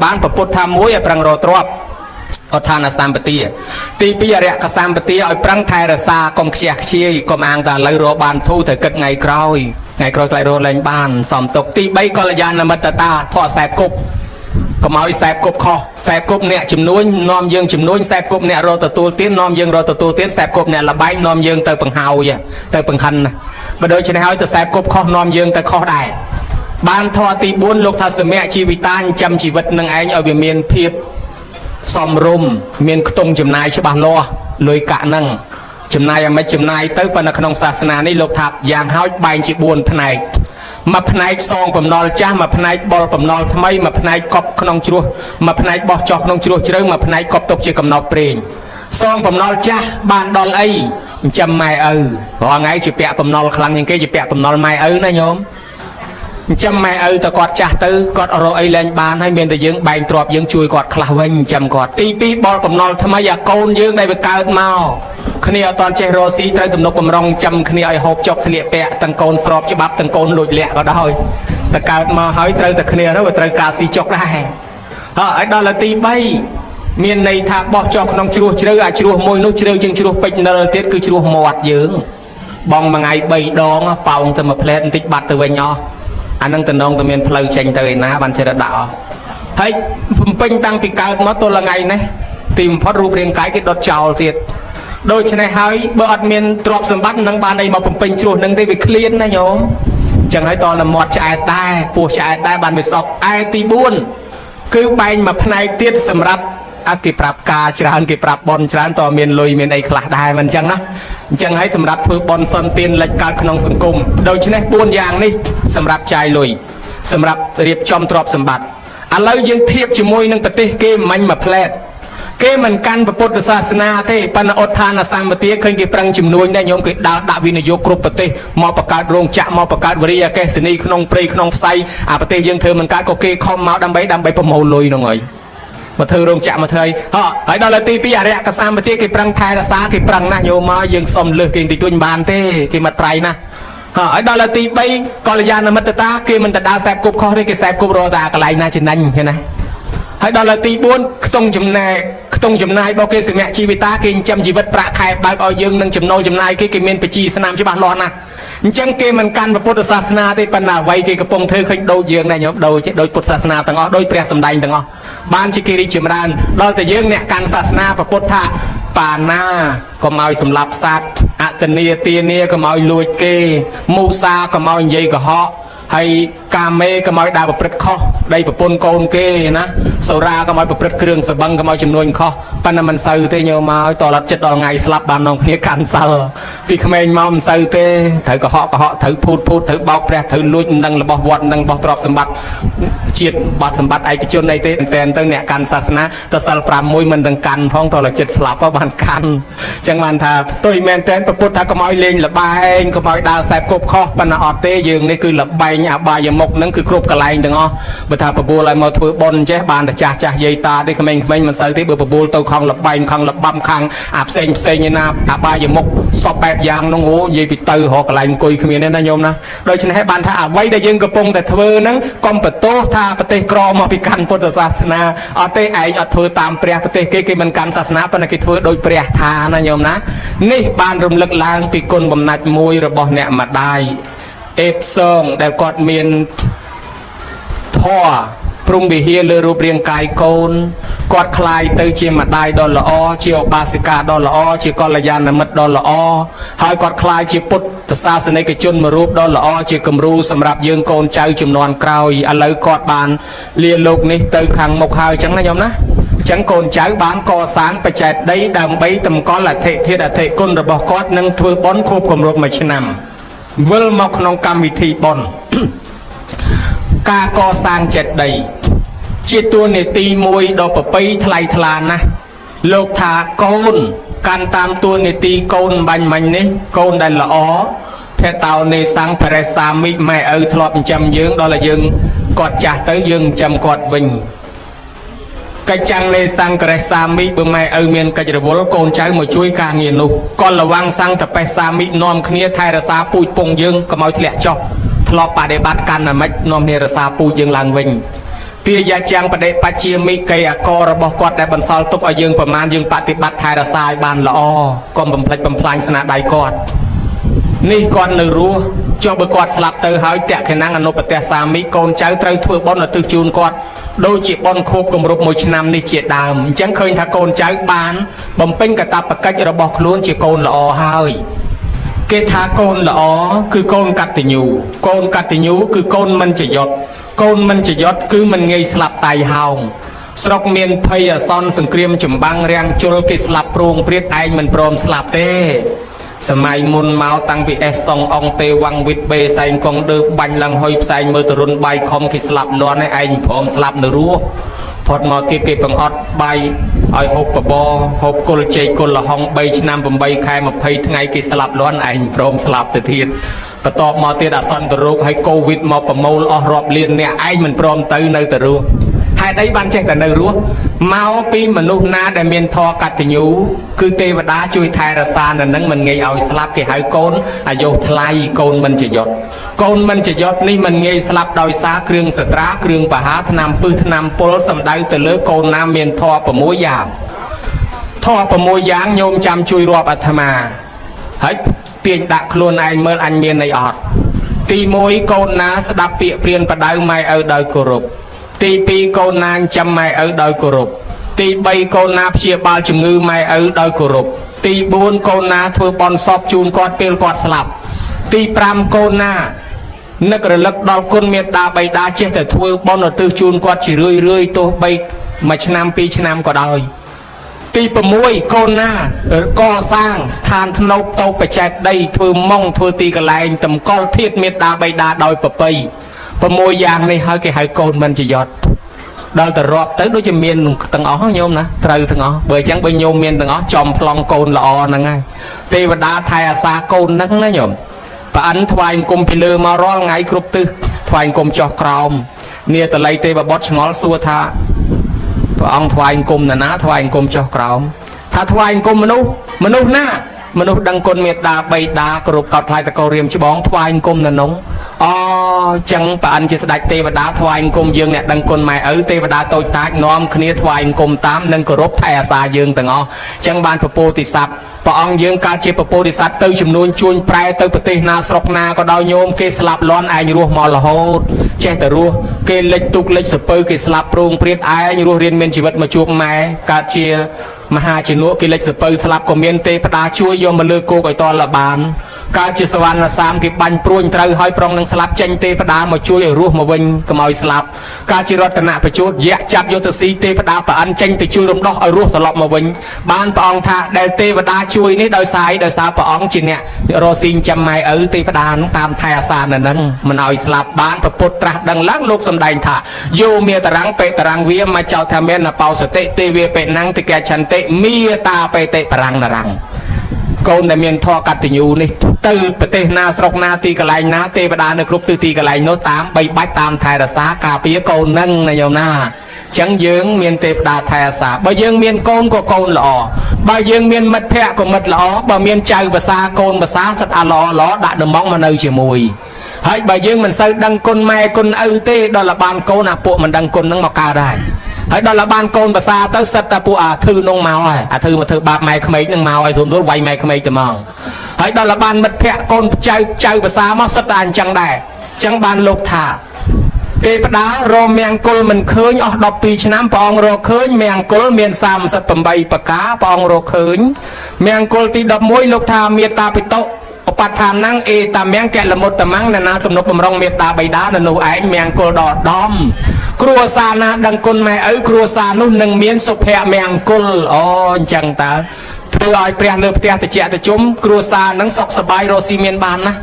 บ้านประพุทธมวยปรังโรตรอบอทานสามปฏิตีปิยะกสามปฏิเอาปรังไทยรสากรมเชียเชียกรมอ่างตาเลยโรบานทูเถิดเกิดไงกรอยไกลโรแรงบ้านสอมตกตีใบกอลยานมัตตาทอดแสบกบก็มาอีแสบกบคอแสบกบเนี่ยจุ่มนุ้ยนอมยังจุ่มนุ้ยแสบกบเนี่ยโรตตัวเตี้ยนนอมยังโรตตัวเตี้ยนแสบกบเนี่ยละใบนอมยังเตยปังเฮาอย่างเตยปังหันนะมาโดยชนะหายแต่แสบกบคอนอมยังแต่คอได้บ้านทอตีบุญลูกทัศเมะชีวิตานจำชีวิตนังไอเอาเวียนเมียนเพียบสมรุมเมียนตรงจำนายฉบับล้อลอยกะนั่งจำนายยังไม่จำนายเต้าปนขนมศาสนาในโลกทับอย่างเฮาใบจีบุญพนัยมาพนัยซองผมนอลจ้ามาพนัยบอลผมนอลทำไมมาพนัยกอบขนมชัวมาพนัยบอจอกขนมชัวเชื่อมาพนัยกอบตกเชื่อกับนอเปรนซองผมนอลจ้าบ้านดอลไอจำไม่ว่าไงจะแปะผมนอลครั้งยังแกจะแปะผมนอลไม่นะโยมจำไม่แต่กอดจ่าตื้อกอดรอไอแลนบานให้เมียนแต่ยังใบตรอบยังช่วยกอดคลาวินจำกอดตีปีบอลผมนอลทำไมอยากโกนยังได้ไปเกิดมาขณีตอนเจโรซีไตรตุ่มนกผมรองจำขณีไอหอบจบเสลียแปะตังโกนสอบฉบับตังโกนหลุดเละก็ได้แต่เกิดมาหายไตรแต่ขณีแล้วไตรกาซีจกได้ไอ้ดอลลาตีใบเมียนในทางบอกจอกน้องชัวเชื่อชัวมวยนุชัวจึงชัวเป็นนรเทศคือชัวหมดยืงบองมาไงใบดองเป่าแต่มาเพลนติดบัตรตัวเองอันนั้นแต่น้องตัวเมียนเพลย์เชงเตยนะบันเชดดาวเฮ้ยผมเป็นตั้งปีกามาตัวละไงนะทีมพอรูปเรียงกายที่ดดเจ้าเสียดโดยชนะหายเบอร์อัดเมียนตรอบสมบัตินังบานในมาผมเป็นชัวนังได้ไปเคลียนนะโยมจังให้ตอนละหมดชายใต้ปูชายใต้บานไปสอบไอตีบุญคือไปมาพนัยเตี้ยสำหรับอากิปรับกาจรานกิปรับบอลจรานต่อเมียนลุยเมียนไอคลาได้มันจังนะจังให้สำหรับคือบอลซอนเตียนหลักการขนมสังคมโดยชนะบุญอย่างนี้สำหรับใจลุยสำหรับเรียบจอมตรอบสมบัติอะไรยังเทียบจมวยนังปฏิเกมมันมาเพลดเกมมันกันประพุทธศาสนาเทปนอดทานสามปฏิเคยเก็บปรังจมวยได้ยมกิดดาวินโยกรุปฏิมอประกาศโรงจะมอประกาศวริยาแกสนีขนมปรีขนมไซปฏิยังเธอมันการก็เกคอมมาดำใบประโมลุยน้องเอ๋ยมาเธอโรงจะมาเธอไอ้ดอลลาร์ตีปีอะไรก็สามปฏิเก็บปรังไทยรักษาเก็บปรังนะโยมายังสมเลือกเก่งติดตุนบานเต้เก็บมาไตรนะไอ้ดอลลาร์ตีไปกอลยานมัตตาเกมันตดาแสบกบคอเรียกแสบกบโรตากลายน่าจะนั่นเห็นไหมไอ้ดอลลาร์ตีบุญต้องจำนายบอกเกษตรชีวิตตาเก่งจำชีวิตประคายบางเอายืงนั่งจำนายเกเมียนไปจีสนามชิบะร้อนนะจังเกมันกันพระพุทธศาสนาได้ปนาไว้เกกระปงเธอเคยโดยยืงได้ยบโดยพุทธศาสนาต่างอ๋อโดยเปรียบสำได้ต่างอ๋อบ้านชิกิริจิมรานเราแต่ยืงเนี่ยการศาสนาพระพุทธป่านาก็มาสำหรับสัตว์อัตเนียเตียเนียก็มาลุยเกมูซาก็มาเยยก็เหาะให้กาเมก็มาดาวประพฤติข้อ đây bà pôn côn kê ná sầu ra có mọi bà bật krương sờ băng có mọi chùm nuôi khó pan là mình sâu thế nhiều mà tỏ lật chất đỏ ngày slap bàn nông kia can sal vì không anh mong sâu thế thử có họ thử phút thử bao pre thử lui năng là bao vọt năng bao trọp sầm bát chiết bát sầm bát ai cái chôn này thế tên tới nè can sa na ta sal pram môi mình đang can phong tỏ là chất slap vào bàn can chẳng bàn thà tôi men tên bà pôn thà có mọi lên là bay có mọi đào sẹp cột kho pan là ọt tê dương đây cứ là bay nhà bay giờ mộc nắng cứ cột cả lại đừng o bà thà bà bùa lại mà thôi bon chế bàn là cha dây ta đây mình sâu thế bà bùa tôi không là bay không là băm khang áp xây như na bay giờ mộc sọp bẹp giang nó ngủ dây bị từ họ cả lại cùi không nên là nhôm na đôi chânให้bàn thà vay đây dươngกระปงแต่เธอนั้นกอมเปิดโต๊ะท่าประเทศกรอมาพิการพุทธศาสนาอเตไออเธอตามเปรียประเทศเกมันการศาสนาปนกิเธอโดยเปรียทานะโยมนะนี่บานรวมเลิกล้างปีกลบำนัดมวยระบอบเนี่ยมาได้เอฟซองแต่กอดเมียนท่อปรุงบิเฮียเลยรูปเรียงกายโกนกอดคลายเตยเชียมาได้ดอลละอเชียวบาสิกาดอลละอเชียวกอลยานมัดดอลละอหายกอดคลายเชียวปุตตศาสนิกชนมารูปดอลละอเชียวกำรูสำหรับยืงโกนใจจุ่มนอนกราวอะไรกอดบานเลียลูกนี่เตยขังหมกหายจังนะโยมนะจังโกนใจบ้านก่อสร้างประจัดได้ดำใบตำก้อนละเทเทดเทก้นระบอกกอดนั่งถือบอลควบกลมรบมาชนำเวลมอกนองกรรมวิธีบอลกาก่อสร้างเจ็ดใดเจตัวในตีมวยดอกปะไปทลายทลานนะโลกทาโกนการตามตัวในตีโกนบันมันนี่โกนได้ละอ๋อแพเตาในสังพระสามิไม่ทลอบจำยืงดอละยืงกอดจ่าเตยยืงจำกอดวิญกระจังในสังกระสามิเบื่อไม่เมียนกระจระวลโกนใจมาช่วยกางเงินนุก่อนระวังสังแต่ไปสามินอมเนียไทยรสาปุยปงยืงก็มาเถละจอกทลอบปาเดบัดกันนะไม่นอมเนรสาปุยยืงลางวิญเตียยาจังประเดปัจเจียมิเกยกอระบอกกอดได้บรรซอลตุกอายืงประมาณยืงปฏิบัติไทยรสายบานละอก็บำเพ็ญบำพลายสนาได้กอดนี่ก่อนหนึ่งรู้เจ้าบกอดสลับเตอหายแตะขนังอนุปเตสามิโกนเจ้าเตยทั่วบอลตึกจูนกอดโดยจีบอลคูบกมรุบมวยชนำในเจียดามจังเคยถ้าโกนเจ้าบานบำเพ็ญกระตับประกัจระบอกล้วนจีโกนละอหายเกทาโกนละอคือโกนกัตติญูโกนกัตติญูคือโกนมันจะหยดโกนมันจะยศคือมันไงสลับไตหาวสรกเมียนพยาซอนสังเกรียมจุ่มบังแรงจุลกิสลับโปรงเปรียดไอมันโปรมสลับเต้สมัยมุนเมาตั้งปีซององเตวังวิทเบใส่กองเดือบบันลังหอยใส่มือตรุนใบคอมกิสลับล้อนในไอพร้อมสลับเนื้อรู้พอดมอติเก็บปังอดใบไอหกปะบอหกกุลเจกุลละห้องใบชนำผมใบใครมาเพยทั้งไงกิสลับล้อนไอพร้อมสลับเทียนประตอบมาเตดสันตรูให้โควิดมาประมูลอรอบเลียนเนี่ยไอ้มันพร้อมตื้อในตรูให้ได้บันแจ้งแต่ในรู้เมาปีมนุษย์นาแต่เมียนทอกัตติญูคือเทวดาช่วยไทยรสานนั้นมันไงเอาสลับที่หายโกนอายุทลายโกนมันจะยศโกนมันจะยศนี่มันไงสลับโดยสาเครื่องสตราเครื่องปะหาธนามปืนธนามปลสำได้แต่เลือกโกนน้ำเมียนทอประมูยางทอประมูยางโยมจำช่วยรอบอัตมาให้เปลี่ยนดักโคลนไอเมื่ออันเมียนในอดตีมวยโกนนาสดับเปียเปลี่ยนประดาวไม่โดยกรุบตีปีโกนนานจำไม่โดยกรุบตีใบโกนนาเพียบาลจุงือไม่โดยกรุบตีบุญโกนนาเธอบอลสอบจูนกอดเปลกอดสลับตีปรามโกนนานึกระลึกดอลคนเมียดาใบดาเจแต่เธอบอลตือจูนกอดจีเรื่อยตัวใบมาชนำปีชนำก็ได้ตีประมวยโกนนาก่อสร้างสถานธนบโตประจัดได้เธอมองเธอตีกระไลตำก้อนเทียดเมตตาใบดาโดยประไปประมวยยางในหายแก่หายโกนมันจะยอดดาวแต่รอบtới đối với miền tầng ó nhôm nè trời tầng ó bởi chẳng bây nhôm miền tầng ó chòm plong côn là o nè ngay tê và đá thay xa côn nắng nó nhôm và anh thoại cùng phi lơ mà ro ngay cướp tư thoại cùng cho crom nia từ lấy tê và bót ngó xua tha và ông thoại cùng là ná thoại cùng cho crom tha thoại cùng manu na manu đăng côn miệt đá bay đá cướp cọt lại tờ cầu riềm chứ bóng thoại cùng là nóng chẳng bà anh chỉ đạch tê và đá thoại cùng dương nè đăng côn mày tê và đá tôi tách nóm khía thoại cùng tám nâng cờ rốt thay xa dương tầng o chẳng ban phổ tì sạp bà ông dương ca chế phổ tì sạp tư chùm nuôn chuôn prai tư bật tê na sọc na có đau nhôm kê slap lon ai như ruột mò là hốt che tờ ruột kê lệch tục lệch sập pơ kê slap prong priết ai như ruột riêng men chỉ vật mà chuộc mày ca chia mà hai chỉ nuốt kê lệch sập pơ slap của miền tê bà đá chui vô mà lơ cô gọi to là bàn ការជាសវណ្ណសាមគេបាញ់ព្រួញត្រូវឲ្យប្រងនឹងស្លាប់ចេញទេវតាមកជួយឲ្យរស់មកវិញកុំឲ្យស្លាប់ការជារតនៈបញ្ជូតយៈចាប់យកទៅស៊ីទេវតាប្រអិនចេញទៅជួយរំដោះឲ្យរស់ត្រឡប់មកវិញបានព្រះអង្គថាដែលទេវតាជួយនេះដោយសារអីដោយសារព្រះអង្គជាអ្នករស់ស៊ីចាំម៉ែឪទេវតានឹងតាមថែអាសានៅនឹងមិនឲ្យស្លាប់បានប្រពុតត្រាស់ដឹងឡើងលោកសំដែងថាយោមេតរាំងបេតរាំងវាមកចោតថាមានបោសតិទេវាបេណੰតិកេឆន្តិមេតាបេតិបរាំងនរាំងកូនដែលមានធម៌កតញ្ញូនេះទៅប្រទេសណាស្រុកណាទីកន្លែងណាទេវតានៅគ្រប់ទិសទីកន្លែងនោះតាមបីបាច់តាមថែរក្សាការពារកូននឹងណាញោមណាអញ្ចឹងយើងមានទេវតាថែរក្សាបើយើងមានកូនក៏កូនល្អបើយើងមានមិត្តភក្តិក៏មិត្តល្អបើមានចៅភាសាកូនភាសាសិតអាល្អល្អដាក់ដំងមកនៅជាមួយហើយបើយើងមិនសូវដឹងគុណម៉ែគុណឪទេដល់លបានកូនអាពួកមិនដឹងគុណនឹងមកកើតដែរហើយដល់លបានកូនភាសាទៅសិតតែពួកអាធឺនោះមកហើយអាធឺមកធ្វើបាបម៉ែក្មេកនឹងមកហើយស្រួលវាយម៉ែក្មេកទៅមកហើយដល់លបានមិត្តភក្តិកូនចៅភាសាមកសិតតែអញ្ចឹងដែរអញ្ចឹងបានលោកថាទេវតារមមង្គលមិនឃើញអស់12ឆ្នាំព្រះអង្គរកឃើញមង្គលមាន38ប្រការព្រះអង្គរកឃើញមង្គលទី11លោកថាមេត្តាពិតុឧបដ្ឋានណੰអេតាមង្គលមុតតមੰណានាទំនុកបំរុងមេត្តាបិតានៅនោះឯងមង្គលដល់ដំគ្រួសារណាដឹងគុណម៉ែឪគ្រួសារនោះនឹងមានសុភមង្គលអូអញ្ចឹងតើធ្វើឲ្យព្រះលើផ្ទះតិចតិជុំគ្រួសារនឹងសុខសប្បាយរស់ស៊ីមានបានណា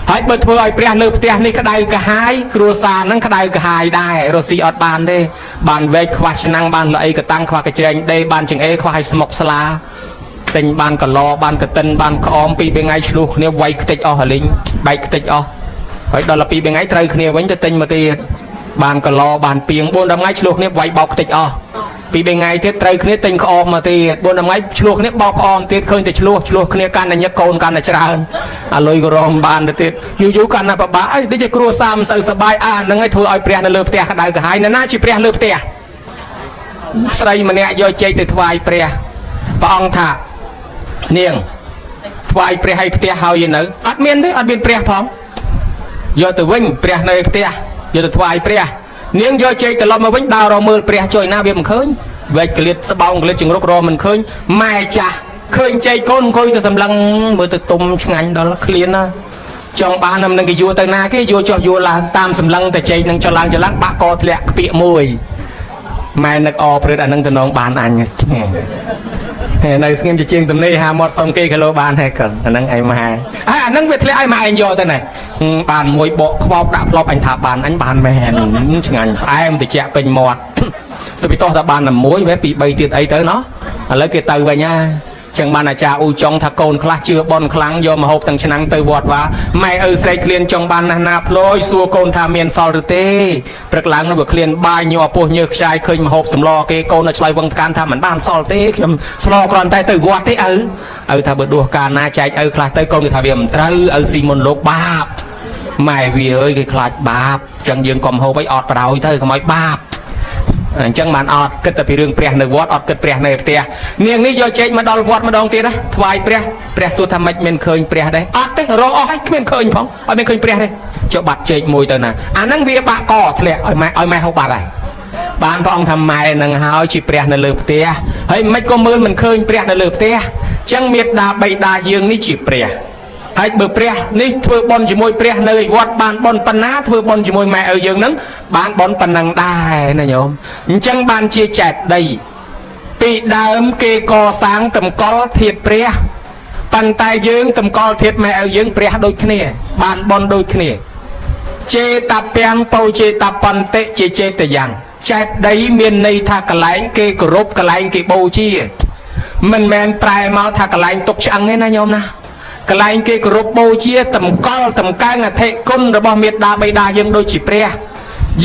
ហើយបើធ្វើឲ្យព្រះលើផ្ទះនេះក្តៅកាហាយគ្រួសារនឹងក្តៅកាហាយដែររស់ស៊ីអត់បានទេបានវែកខ្វះឆ្នាំងបានល្អីកតាំងខ្វះកញ្ច្រែងដេបានចង្អេខ្វះឲ្យស្មុកស្លាទិញបានកឡបានកតិនបានក្អម2 3ថ្ងៃឆ្លោះគ្នាវាយខ្ទេចអស់ហលីងបែកខ្ទេចអស់ហើយដល់2 3ថ្ងៃត្រូវគ្នាវិញទៅទិញមកទៀតបានកឡបានពីង4 10ថ្ងៃឆ្លោះគ្នាវាយបោកខ្ទេចអស់2 3ថ្ងៃទៀតត្រូវគ្នាទិញក្អមមកទៀត4 10ថ្ងៃឆ្លោះគ្នាបោកក្អមទៀតឃើញតែឆ្លោះគ្នាកាន់តែញឹកកូនកាន់តែច្រើនអាលុយក៏រមបានទៅទៀតយូរកាន់តែពិបាកអីដូចជាគ្រួសារមិនសូវសប្បាយហ្នឹងឲ្យធ្វើឲ្យព្រះនៅលើផ្ទះក្តៅក្រហាយណាជាព្រះលើផ្ទះស្រីម្នាក់យកចេកទៅថ្វាយព្រះអង្គថានាងថ្វាយព្រះឲ្យផ្ទះហើយនៅអត់មានទេអត់មានព្រះផងយកទៅវិញព្រះនៅផ្ទះយកទៅថ្វាយព្រះនាងយកចេកត្រឡប់មកវិញដើររមើលព្រះជួយណាវាមិនឃើញវែកក្លៀតស្បោងក្លៀតជង្រុករមិនឃើញម៉ែចាស់ឃើញចេកកូនអង្គុយទៅសម្លឹងមើលទៅទុំឆ្ងាញ់ដល់ឃ្លានណាចង់បានតែនឹងគេយួរទៅណាគេយួរចុះយួរឡើងតាមសម្លឹងតែចេកនឹងចុះឡើងបាក់កធ្លាក់ខ្ពាកមួយម៉ែនឹកអព្រឹត្តអានឹងតំណងបានអញនៅស្ងៀមជាងទំនេរហាមាត់សុំគេគីឡូបានហើយកឹងអាហ្នឹងឯងម៉ែហើយអាហ្នឹងវាធ្លាក់ឲ្យម៉ែឯងយកទៅណែបានមួយបកខ្វោបដាក់ផ្លប់អញថាបានអញបានមែនឆ្ងាញ់ផ្អែមតិចពេញមាត់ទៅពីតោះថាបានតែមួយវ៉េ2 3ទៀតអីទៅណោះឥឡូវគេទៅវិញហ่าចឹងបានអាចារ្យអ៊ូចុងថាកូនខ្លះជឿបនខ្លាំងយកម្ហូបទាំងឆ្នាំងទៅវត្តវាម៉ែឪស្រីឃ្លានចង់បានណាស់ណាផ្លយសួរកូនថាមានសល់ឬទេព្រឹកឡើងនោះវាឃ្លានបាយញ័រពោះញើសខ្ចាយឃើញម្ហូបសម្លគេកូននៅឆ្លើយវងថ្កានថាមិនបានសល់ទេខ្ញុំស្លគ្រាន់តែទៅវត្តទេឪថាបើដួសកាលណាចែកឪខ្លះទៅកូនគេថាវាមិនត្រូវឪស៊ីមុនលោកបាបម៉ែវាអើយគេខ្លាចបាបចឹងយើងកុំហូបឲ្យអត់បដ ாய் ទៅកុំឲ្យបាបអញ្ចឹងបានអត់គិតតែពីរឿងព្រះនៅវត្តអត់គិតព្រះនៅផ្ទះនាងនេះយកចេកមកដល់វត្តម្ដងទៀតណាថ្វាយព្រះសួរថាម៉េចមានឃើញព្រះដែរអត់ទេរកអស់ហើយគ្មានឃើញផងអត់មានឃើញព្រះទេចុះបាត់ចេកមួយទៅណាអាហ្នឹងវាបាក់កធ្លាក់ឲ្យម៉ែហូបបាត់ហើយបានព្រះអង្គថាម៉ែនឹងហើយជាព្រះនៅលើផ្ទះហើយមិនក៏មើលមិនឃើញព្រះនៅលើផ្ទះអញ្ចឹងមេត្តាបិតាយើងនេះជាព្រះហើយបើព្រះនេះធ្វើបុណ្យជាមួយព្រះនៅវត្តបានបុណ្យប៉ុណ្ណាធ្វើបុណ្យជាមួយម៉ែឪយើងនឹងបានបុណ្យប៉ុណ្ណឹងដែរណាញោមអញ្ចឹងបានជាចេតិយពីដើមគេកសាងតម្កល់ធាតុព្រះប៉ុន្តែយើងតម្កល់ធាតុម៉ែឪយើងព្រះដូចគ្នាបានបុណ្យដូចគ្នាចេតពាំងបោចេតបន្តិជាចេតយ៉ាងចេតិយមានន័យថាកន្លែងគេគោរពកន្លែងគេបូជាមិនមែនប្រែមកថាកន្លែងទុកឆ្អឹងទេណាញោមណាកន្លែងគេគោរពបូជាតម្កល់តម្កើងអធិគុណរបស់មេត្តាបិតាយើងដូចជាព្រះ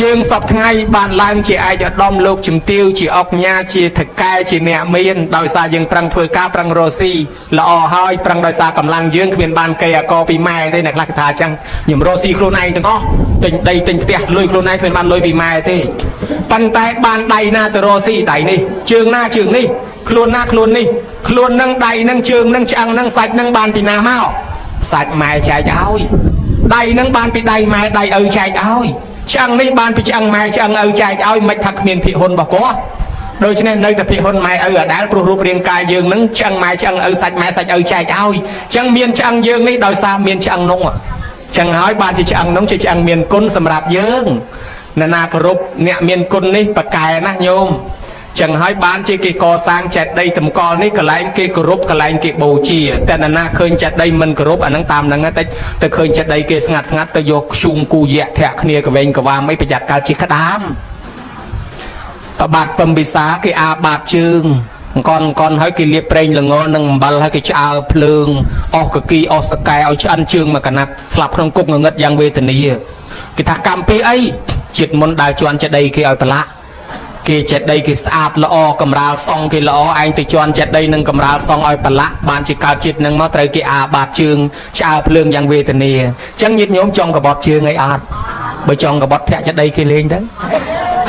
យើងសពថ្ងៃបានឡើងជាឯកឧត្តមលោកជំទាវជាអុកញ៉ាជាថកែជាអ្នកមានដោយសារយើងប្រឹងធ្វើការប្រឹងរស់ស៊ីល្អហើយប្រឹងដោយសារកម្លាំងយើងគ្មានបានកេអកពីម៉ែទេអ្នកខ្លះថាអញ្ចឹងខ្ញុំរស់ស៊ីខ្លួនឯងទាំងអស់ទិញដីទិញផ្ទះលុយខ្លួនឯងគ្មានបានលុយពីម៉ែទេប៉ុន្តែបានដៃណាទៅរស់ស៊ីដៃនេះជើងណាជើងនេះខ្លួនណាខ្លួននេះខ្លួននឹងដៃនឹងជើងនឹងឆ្អឹងនឹងសាច់នឹងបានពីណាមកសាច់ម៉ែចែកឲ្យដៃនឹងបានពីដៃម៉ែដៃឪចែកឲ្យឆ្អឹងនេះបានពីឆ្អឹងម៉ែឆ្អឹងឪចែកឲ្យមិនថាគ្មានភិហ៊ុនរបស់គាត់ ដូច្នេះនៅតែភិហ៊ុនម៉ែឪអាដាលព្រោះរូបរាងកាយយើងនឹងឆ្អឹងម៉ែឆ្អឹងឪសាច់ម៉ែសាច់ឪចែកឲ្យចឹងមានឆ្អឹងយើងនេះដោយសារមានឆ្អឹងនោះចឹងហើយបានជាឆ្អឹងនោះជាឆ្អឹងមានគុណសម្រាប់យើងណាគោរពអ្នកមានគុណនេះប្រកែណាស់ញោមចឹងហើយបានជាគេកសាងចេតិយតម្កល់នេះកន្លែងគេគោរពកន្លែងគេបូជាតែណាឃើញចេតិយមិនគោរពអានឹងតាមហ្នឹងតែទៅឃើញចេតិយគេស្ងាត់ទៅយកខ្ជុំគូយៈធាក់គ្នាកវែងកវាមអីប្រយ័ត្នកើតជាក្តាមប្របាទពំពិសាគេអាបាតជើងកនហើយគេលាបប្រេងល្ងនឹងអំបិលហើយគេឆ្អើភ្លើងអស់កគីអស់សកែឲ្យឆ្អិនជើងមកកណាត់ស្លាប់ក្នុងគុកងងឹតយ៉ាងវេទនាគេថាកម្មពីអីជាតិមុនដើរជន់ចេតិយគេឲ្យប្រឡាក់គេចេតិយគេស្អាតល្អកំរាលសង់គេល្អឯងទៅជន់ចេតិយនឹងកំរាលសង់ឲ្យប្រឡាក់បានជាកើតជាតិនឹងមកត្រូវគេអាបាតជើងឆ្អើភ្លើងយ៉ាងវេទនាអញ្ចឹងញាតិញោមចង់កបត់ជើងអីអត់បើចង់កបត់ធាក់ចេតិយគេលេងទៅ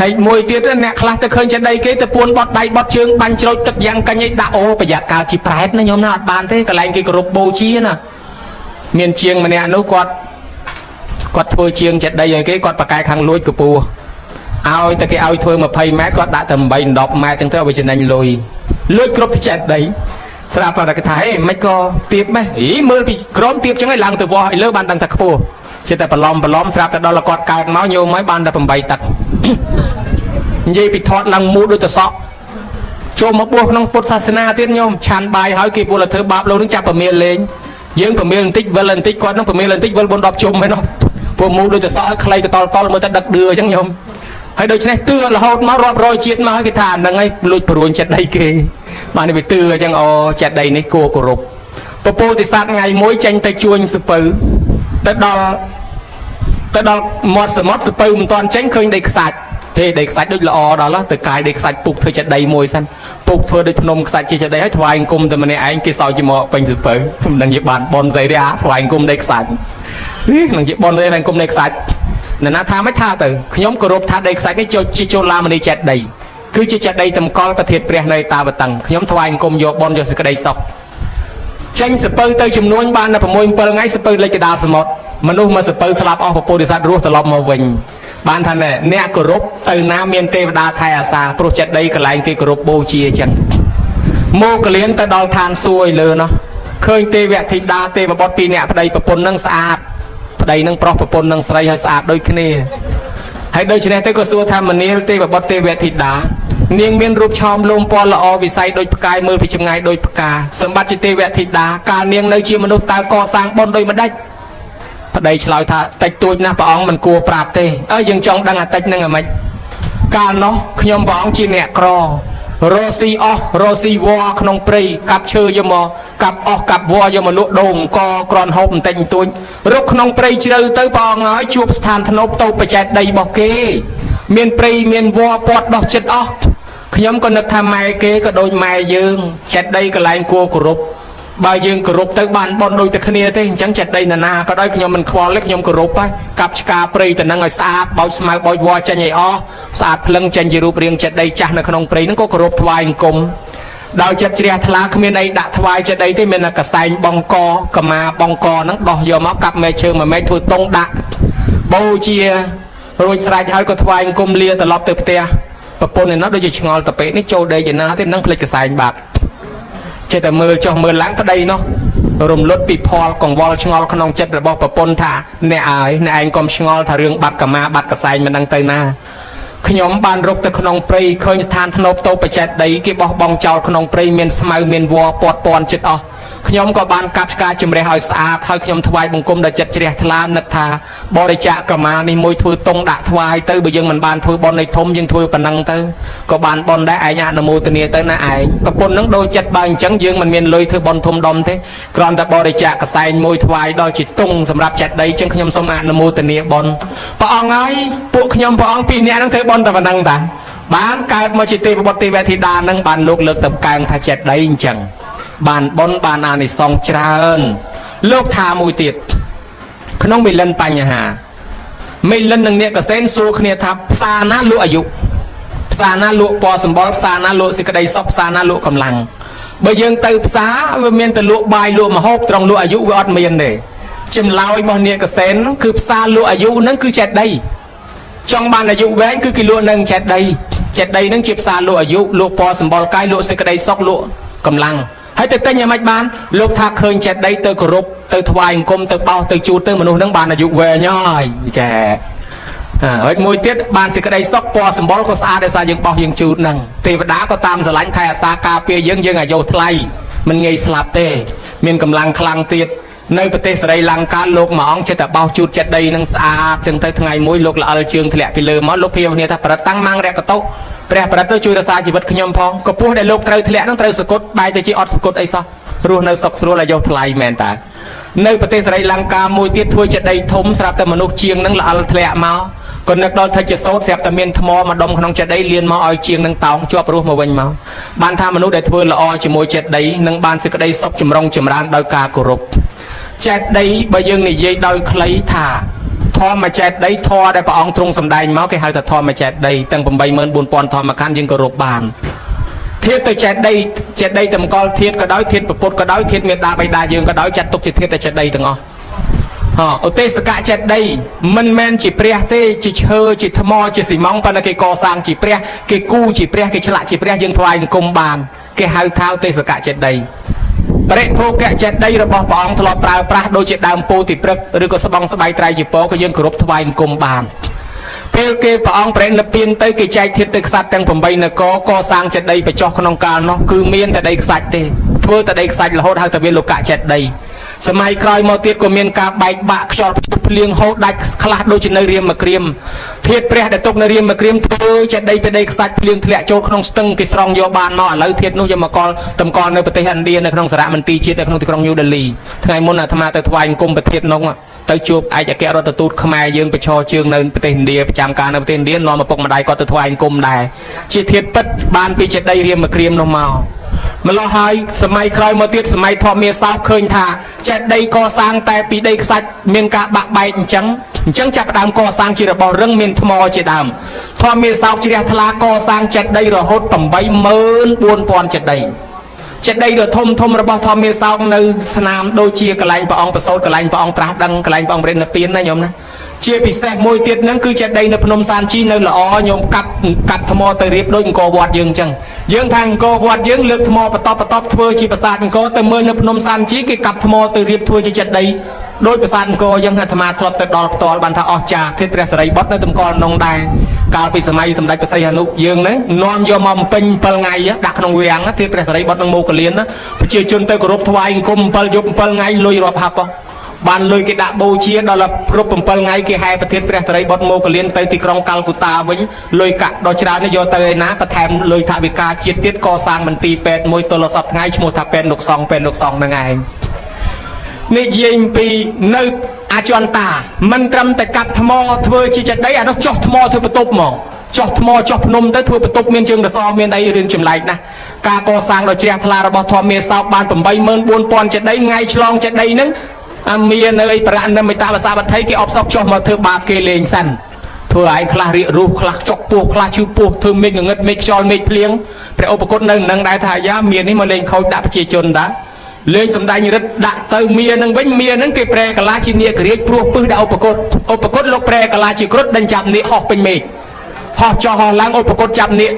ហើយមួយទៀតអ្នកខ្លះទៅឃើញចេតិយគេទៅពួនបត់ដៃបត់ជើងបាញ់ច្រូចទឹកយ៉ាងកាញ់ឯដាក់អូប្រយ័ត្នកើតជាប្រែតណាញោមណាអត់បានទេកន្លែងគេគោរពបូជាណាមានជាងម្នាក់នោះគាត់ធ្វើជាងចេតិយឲ្យគេគាត់ប្រកែកខាងលួចកពស់ឲ្យតែគេឲ្យធ្វើ20ម៉ែត្រគាត់ដាក់តែ8 10ម៉ែត្រចឹងទៅឲ្យចំណេញលុយលួចគ្រប់ចេតិយស្រាប់តែគេថាហេមិនក៏ទៀបម៉េះអីមើលពីក្រមទៀបចឹងឲ្យឡើងទៅវោះឲ្យលើបានដឹងថាខ្ពស់ចេះតែប្រឡំស្រាប់តែដល់គាត់កើតមកញោមហើយបានតែ8ទឹកនិយាយពីថតឡើងមូលដូចតសក់ចូលមកបួសក្នុងពុទ្ធសាសនាទៀតញោមឆានបាយហើយគេពលធ្វើបាបលោកនឹងចាប់ប្រមៀលលេងយើងប្រមៀលបន្តិចវិលបន្តិចគាត់នឹងប្រមៀលបន្តិចវិល4 10ជុំហ្នឹងព្រោះមូលដូចតសក់ឲ្យខ្លីតតមើលតែដឹកដឿអញ្ចឹងញោមហើយដូច្នេះទឿរហូតមករាប់រយជាតិមកគេថាហ្នឹងហើយលួចព្រួញចេតិយគេបានវាទឿអញ្ចឹងចេតិយនេះគួរគោរពពពោធិសត្វថ្ងៃមួយចេញទៅជួញសពៅទៅដល់មាត់សមុទ្រសពៅមិនទាន់ចេញឃើញដីខ្សាច់ហេដីខ្សាច់ដូចល្អដល់ទៅកាយដីខ្សាច់ពុកធ្វើចេតិយមួយសិនពុកធ្វើដូចភ្នំខ្សាច់ជាចេតិយហើយថ្វាយអង្គមតែម្នាក់ឯងគេសោយជាមកពេញសពៅមិនដឹងជាបានបនស្អីទេថ្វាយអង្គមដីខ្សាច់នឹងជាបនស្អីអង្គមដីខ្សាច់ណាថាមិនថាទៅខ្ញុំគោរពថាដីខ្សាច់នេះជាចូលឡាមនីចេតិយគឺជាចេតិយតម្កល់ប្រធានព្រះនៅតាវតឹងខ្ញុំថ្វាយអង្គមយកបនយកសេចក្តីសុខចេញសពៅទៅចំនួនបានតែ6 7ថ្ងៃសពៅលិចកដាលសមុទ្រមនុស្សមកសពៅស្លាប់អស់ពពោធិសត្វរស់ត្រឡប់មកវិញបានថាអ្នកគោរពទៅណាមានទេវតាថែអាសាព្រោះចេតិយកន្លែងគេគោរពបូជាអញ្ចឹងមកកលៀនទៅដល់ឋានសួគ៌ឲ្យលើនោះឃើញទេវធីតាទេវបុត្រ2នាក់ប្តីប្រពន្ធនឹងស្អាតប្តីនឹងប្រុសប្រពន្ធនឹងស្រីឲ្យស្អាតដូចគ្នាហើយដូច្នេះទៅក៏សួរថាមនាលទេវបុត្រទេវធីតានាងមានរូបឆោមលោមពណ៌ល្អវិស័យដូចផ្កាយមើលពីចម្ងាយដូចផ្កាសម្បត្តិជាទេវធីតាកាលនាងនៅជាមនុស្សតើកសាងបុណ្យដូចម្ដេចប្តីឆ្លើយថាតិចតួចណាស់ព្រះអង្គមិនគួរប្រាប់ទេយើងចង់ដឹងអាតិចនឹងអាម៉េចកាលនោះខ្ញុំព្រះអង្គជាអ្នកក្ររស់ស៊ីអស់រស់ស៊ីវល់ក្នុងព្រៃកាប់ឈើយកមកកាប់អស់កាប់វល់យកមកលក់ដូងកក្រន់ហូបបន្តិចបន្តួចរុកក្នុងព្រៃជ្រៅទៅព្រះអង្គហើយជួបស្ថានធ្នប់តូបបច្ចេកដីរបស់គេមានព្រៃមានវល់ពាត់ដោះចិត្តអស់ខ្ញុំក៏នឹកថាម៉ែគេក៏ដូចម៉ែយើងចេតិយកន្លែងគួរគោរពបើយើងគោរពទៅបានបនដូចតែគ្នាទេអញ្ចឹងចេតិយណាក៏ដោយខ្ញុំមិនខ្វល់ទេខ្ញុំគោរពហើយកាប់ឆ្កាព្រៃទៅនឹងឲ្យស្អាតបោចស្មៅបោចវល្លិចេញឲ្យអស់ស្អាតភ្លឹងចេញជារូបរាងចេតិយចាស់នៅក្នុងព្រៃហ្នឹងក៏គោរពថ្វាយអង្គមដោយចិត្តជ្រះថ្លាគ្មានអីដាក់ថ្វាយចេតិយទេមានតែកសែងបងកកម្មាបងកហ្នឹងដោះយកមកកាប់មែកឈើមួយមែកធ្វើតុងដាក់បូជារួចស្រេចហើយក៏ថ្វាយអង្គមលាត្រឡប់ទៅផ្ទះប្រពន្ធឯនោះដូចជាឆ្ងល់តាពេកនេះចូលដេកឯណាទេនឹងភ្លេចកសែងបាត់ចេះតែមើលចុះមើលឡើងប្តីនោះរំលត់ពីផលកង្វល់ឆ្ងល់ក្នុងចិត្តរបស់ប្រពន្ធថាអ្នកឯងកុំឆ្ងល់ថារឿងបាត់កម្មាបាត់កសែងមិនដឹងទៅណាខ្ញុំបានរុកទៅក្នុងព្រៃឃើញស្ថានធ្នប់តូបបច្ចេកដីគេបោះបង់ចោលក្នុងព្រៃមានស្មៅមានវល្លិពាត់ពាន់ចិត្តអស់ខ្ញុំក៏បានកាប់ឆ្កាជំរះឲ្យស្អាតហើយខ្ញុំថ្វាយបង្គំដល់ចិត្តជ្រះថ្លានឹកថាបរិច្ចាគកម្មានេះមួយធ្វើតុងដាក់ថ្វាយទៅបើយើងមិនបានធ្វើបន់នៃធំយើងធ្វើប៉ុណ្ណឹងទៅក៏បានបន់ដែរឯងអនុមោទនាទៅណាឯងប្រពន្ធនឹងដូចចិត្តបើអញ្ចឹងយើងមិនមានលុយធ្វើបន់ធំដុំទេគ្រាន់តែបរិច្ចាគកសែងមួយថ្វាយដល់ជាតុងសម្រាប់ចេតិយអញ្ចឹងខ្ញុំសូមអនុមោទនាបន់ព្រះអង្គហើយពួកខ្ញុំព្រះអង្គ2នាក់នឹងធ្វើបន់តែប៉ុណ្ណឹងតាបានកើតមកជាទេវបុត្រទេវធីតានឹងបានលោកលើកតម្កើងថាចេតិយអញ្ចឹងបានបនបានអានិសង្សច្រើនលោកថាមួយទៀតក្នុងមិលិនបញ្ហាមិលិននឹងអ្នកកសែនសួរគ្នាថាផ្សារណាលក់អាយុផ្សារណាលក់ពណ៌សម្បល់ផ្សារណាលក់សេចក្តីសុខផ្សារណាលក់កម្លាំងបើយើងទៅផ្សារវាមានតែលក់បាយលក់ម្ហូបត្រង់លក់អាយុវាអត់មានទេចម្លើយរបស់អ្នកកសែនគឺផ្សារលក់អាយុហ្នឹងគឺចេតិយចង់បានអាយុវែងគឺគេលក់នឹងចេតិយ ចេតិយនឹងជាផ្សារលក់អាយុលក់ពណ៌សម្បល់កាយលក់សេចក្តីសុខលក់កម្លាំងហើយទៅទិញយ៉ាងម៉េចបានលោកថាឃើញចេតិយទៅគោរពទៅថ្វាយអង្គមទៅបោសទៅជូតទៅមនុស្សនឹងបានអាយុវែងហើយចាហើយមួយទៀតបានសេចក្តីសុខពណ៌សម្បល់ក៏ស្អាតដោយសារយើងបោសយើងជូតហ្នឹងទេវតាក៏តាមស្រឡាញ់ថែអាសាការពារយើងអាយុថ្លៃមិនងាយស្លាប់ទេមានកម្លាំងខ្លាំងទៀតនៅប្រទេសសេរីលង្កាលោកមួយអង្គចេះតែបោសជូតចេតិយនឹងស្អាតចឹងទៅថ្ងៃមួយលោកល្អិលជើងធ្លាក់ពីលើមកលោកភាវនាថាប្រតាំងម៉ាំងរកតុព្រះប្រតិទៅជួយរក្សាជីវិតខ្ញុំផងក៏ពោះដែលលោកត្រូវធ្លាក់នឹងត្រូវសគត់បែរទៅជាអត់សគត់អីសោះរស់នៅសុខស្រួលអាយុថ្លៃមែនតានៅប្រទេសសេរីលង្កាមួយទៀតធ្វើចេតិយធំស្រាប់តែមនុស្សជាងនឹងល្អិលធ្លាក់មកក៏នឹកដល់ថាជាសោតស្រាប់តែមានថ្មមកដុំក្នុងចេតិយលៀនមកឲ្យជាងនឹងតោងជាប់រស់មកវិញមកបានថាមនុស្សដែលធ្វើល្អជាមួយចេតិយនឹងបានសេចក្តីសុខចម្រុងចម្រើនដោយការគោរពចេតិយបើយើងនិយាយដោយខ្លីថាធម្មចេតិយធម៌ដែលព្រះអង្គទ្រង់សម្ដែងមកគេហៅថាធម្មចេតិយទាំង 84000 ធម្មខណ្ឌយើងគោរពបានធាតុទៅចេតិយតម្កល់ធាតុក៏ដោយធាតុពុទ្ធក៏ដោយធាតុមេត្តាបិតាយើងក៏ដោយចាត់ទុកជាធាតុតែចេតិយទាំងអស់ឧទេសកចេតិយមិនមែនជាព្រះទេជាឈើជាថ្មជាស៊ីម៉ង់ប៉ុន្តែគេកសាងជាព្រះគេគូជាព្រះគេឆ្លាក់ជាព្រះយើងថ្វាយអង្គមបានគេហៅថាឧទេសកចេតិយបរិភោគចេតិយរបស់ព្រះអង្គធ្លាប់ប្រើប្រាស់ដូចជាដើមពោធិព្រឹកឬក៏ស្បង់ស្បៃត្រៃជាពរក៏យើងគោរពថ្វាយអង្គមបានពេលគេព្រះអង្គប្រេណនិព្វានទៅគេចែកធាតុទៅខ្សាច់ទាំង8នគរកសាងចេតិយបញ្ចុះក្នុងកាលនោះគឺមានតែដីខ្សាច់ទេធ្វើតែដីខ្សាច់រហូតហៅថាវាលោកចេតិយសម័យក្រោយមកទៀតក៏មានការបែកបាក់ខ្យល់ភ្លៀងហូរដាច់ខ្លះដូចជានៅរាមក្រៀមធាតុព្រះដែលຕົកនៅរាមក្រៀមធ្វើចេតិយពីដីខ្សាច់ភ្លៀងធ្លាក់ចូលក្នុងស្ទឹងគេស្រង់យកបានមកឥឡូវធាតុនោះយកមកតម្កល់នៅប្រទេសឥណ្ឌានៅក្នុងសារមន្ទីរជាតិនៅក្នុងទីក្រុងញូដេលីថ្ងៃមុនអាត្មាទៅថ្វាយអង្គមប្រធាននោះទៅជួបឯកអគ្គរដ្ឋទូតខ្មែរយើងប្រឈរជើងនៅប្រទេសឥណ្ឌាប្រចាំការនៅប្រទេសឥណ្ឌានាំឪពុកម្ដាយគាត់ទៅថ្វាយអង្គមដែរជាធាតុពិតបានពីចេតិយរាមក្រៀមនោះមកម្ល៉េះហើយសម័យក្រោយមកទៀតសម័យធម្មមាសោឃើញថាចេតិយកសាងតែពីដីខ្សាច់មានការបាក់បែកអញ្ចឹងចាប់ផ្ដើមកសាងជារបស់រឹងមានថ្មជាដើមធម្មមាសោជ្រះថ្លាកសាងចេតិយរហូត 84000 ចេតិយចេតិយដ៏ធំរបស់ធម្មមាសោនៅស្នាមដូចជាកន្លែងព្រះអង្គប្រសូតកន្លែងព្រះអង្គត្រាស់ដឹងកន្លែងព្រះអង្គប្រេណនិព្វានណាញោមណាជាពិសេសមួយទៀតហ្នឹងគឺចេតិយនៅភ្នំសានជីនៅល្អញោមកាត់ថ្មទៅរៀបដូចអង្គរវត្តយើងអញ្ចឹងយើងថាអង្គរវត្តយើងលើកថ្មបន្តធ្វើជាប្រាសាទអង្គរទៅមើលនៅភ្នំសានជីគេកាត់ថ្មទៅរៀបធ្វើជាចេតិយដោយប្រាសាទអង្គរយើងអាត្មាធ្លាប់ទៅដល់ផ្ទាល់បានថាអស្ចារ្យធាតុព្រះសិរីបុត្រនៅតម្កល់ក្នុងដែរកាលពីសម័យសម្ដេចព្រះសីហនុយើងហ្នឹងនាំយកមកបំពេញ7ថ្ងៃដាក់ក្នុងវាំងធាតុព្រះសិរីបុត្រនឹងមកកលៀនប្រជាជនទៅគោរពថ្វាយអង្គម7យប់7ថ្ងៃលុយរាប់ហាប់បានលុយគេដាក់បូជាដល់គ្រប់7ថ្ងៃគេហែប្រធានព្រះសិរីបុត្រមកកលៀនទៅទីក្រុងកាល់កូតាវិញលុយកាក់ដល់ច្រើនយកទៅឯណាបន្ថែមលុយថវិកាជាតិទៀតកសាងមន្ទីរពេទ្យមួយទល់សពថ្ងៃឈ្មោះថាពេទ្យលោកសង្ឃហ្នឹងឯងនិយាយពីនៅអចន្តាមិនត្រឹមតែកាត់ថ្មធ្វើជាចេតិយអានោះចោះថ្មធ្វើបន្ទប់ហ្មងចោះថ្មចោះភ្នំទៅធ្វើបន្ទប់មានជើងរសមានអីរឿងចម្លែកណាស់ការកសាងដ៏ជ្រះថ្លារបស់ធម្មមាសោបាន 84000 ចេតិយថ្ងៃឆ្លងចេតិយហ្នឹងមាននៅអីប្រាក់នៅមេតាភាសាវត្ថីគេអបសក់ចុះមកធ្វើបាបគេលេងសិនធ្វើឲ្យខ្លះរៀករូសខ្លះចុកពោះខ្លះឈឺពោះធ្វើមេឃងឹតមេឃខ្យល់មេឃភ្លៀងព្រះឧបគុតនៅនឹងដែរថាយ៉ាមាននេះមកលេងខូចដាក់ប្រជាជនតាលេងសំដែងរិទ្ធដាក់ទៅមានឹងវិញមានឹងគេប្រែកាឡាជានាគរាជព្រោះពឹសដាក់ឧបគុតលោកប្រែកាឡាជាគ្រុឌដេញចាប់នាគហោះពេញមេឃហោះចោះហោះឡើងឧបគុតចាប់នាគ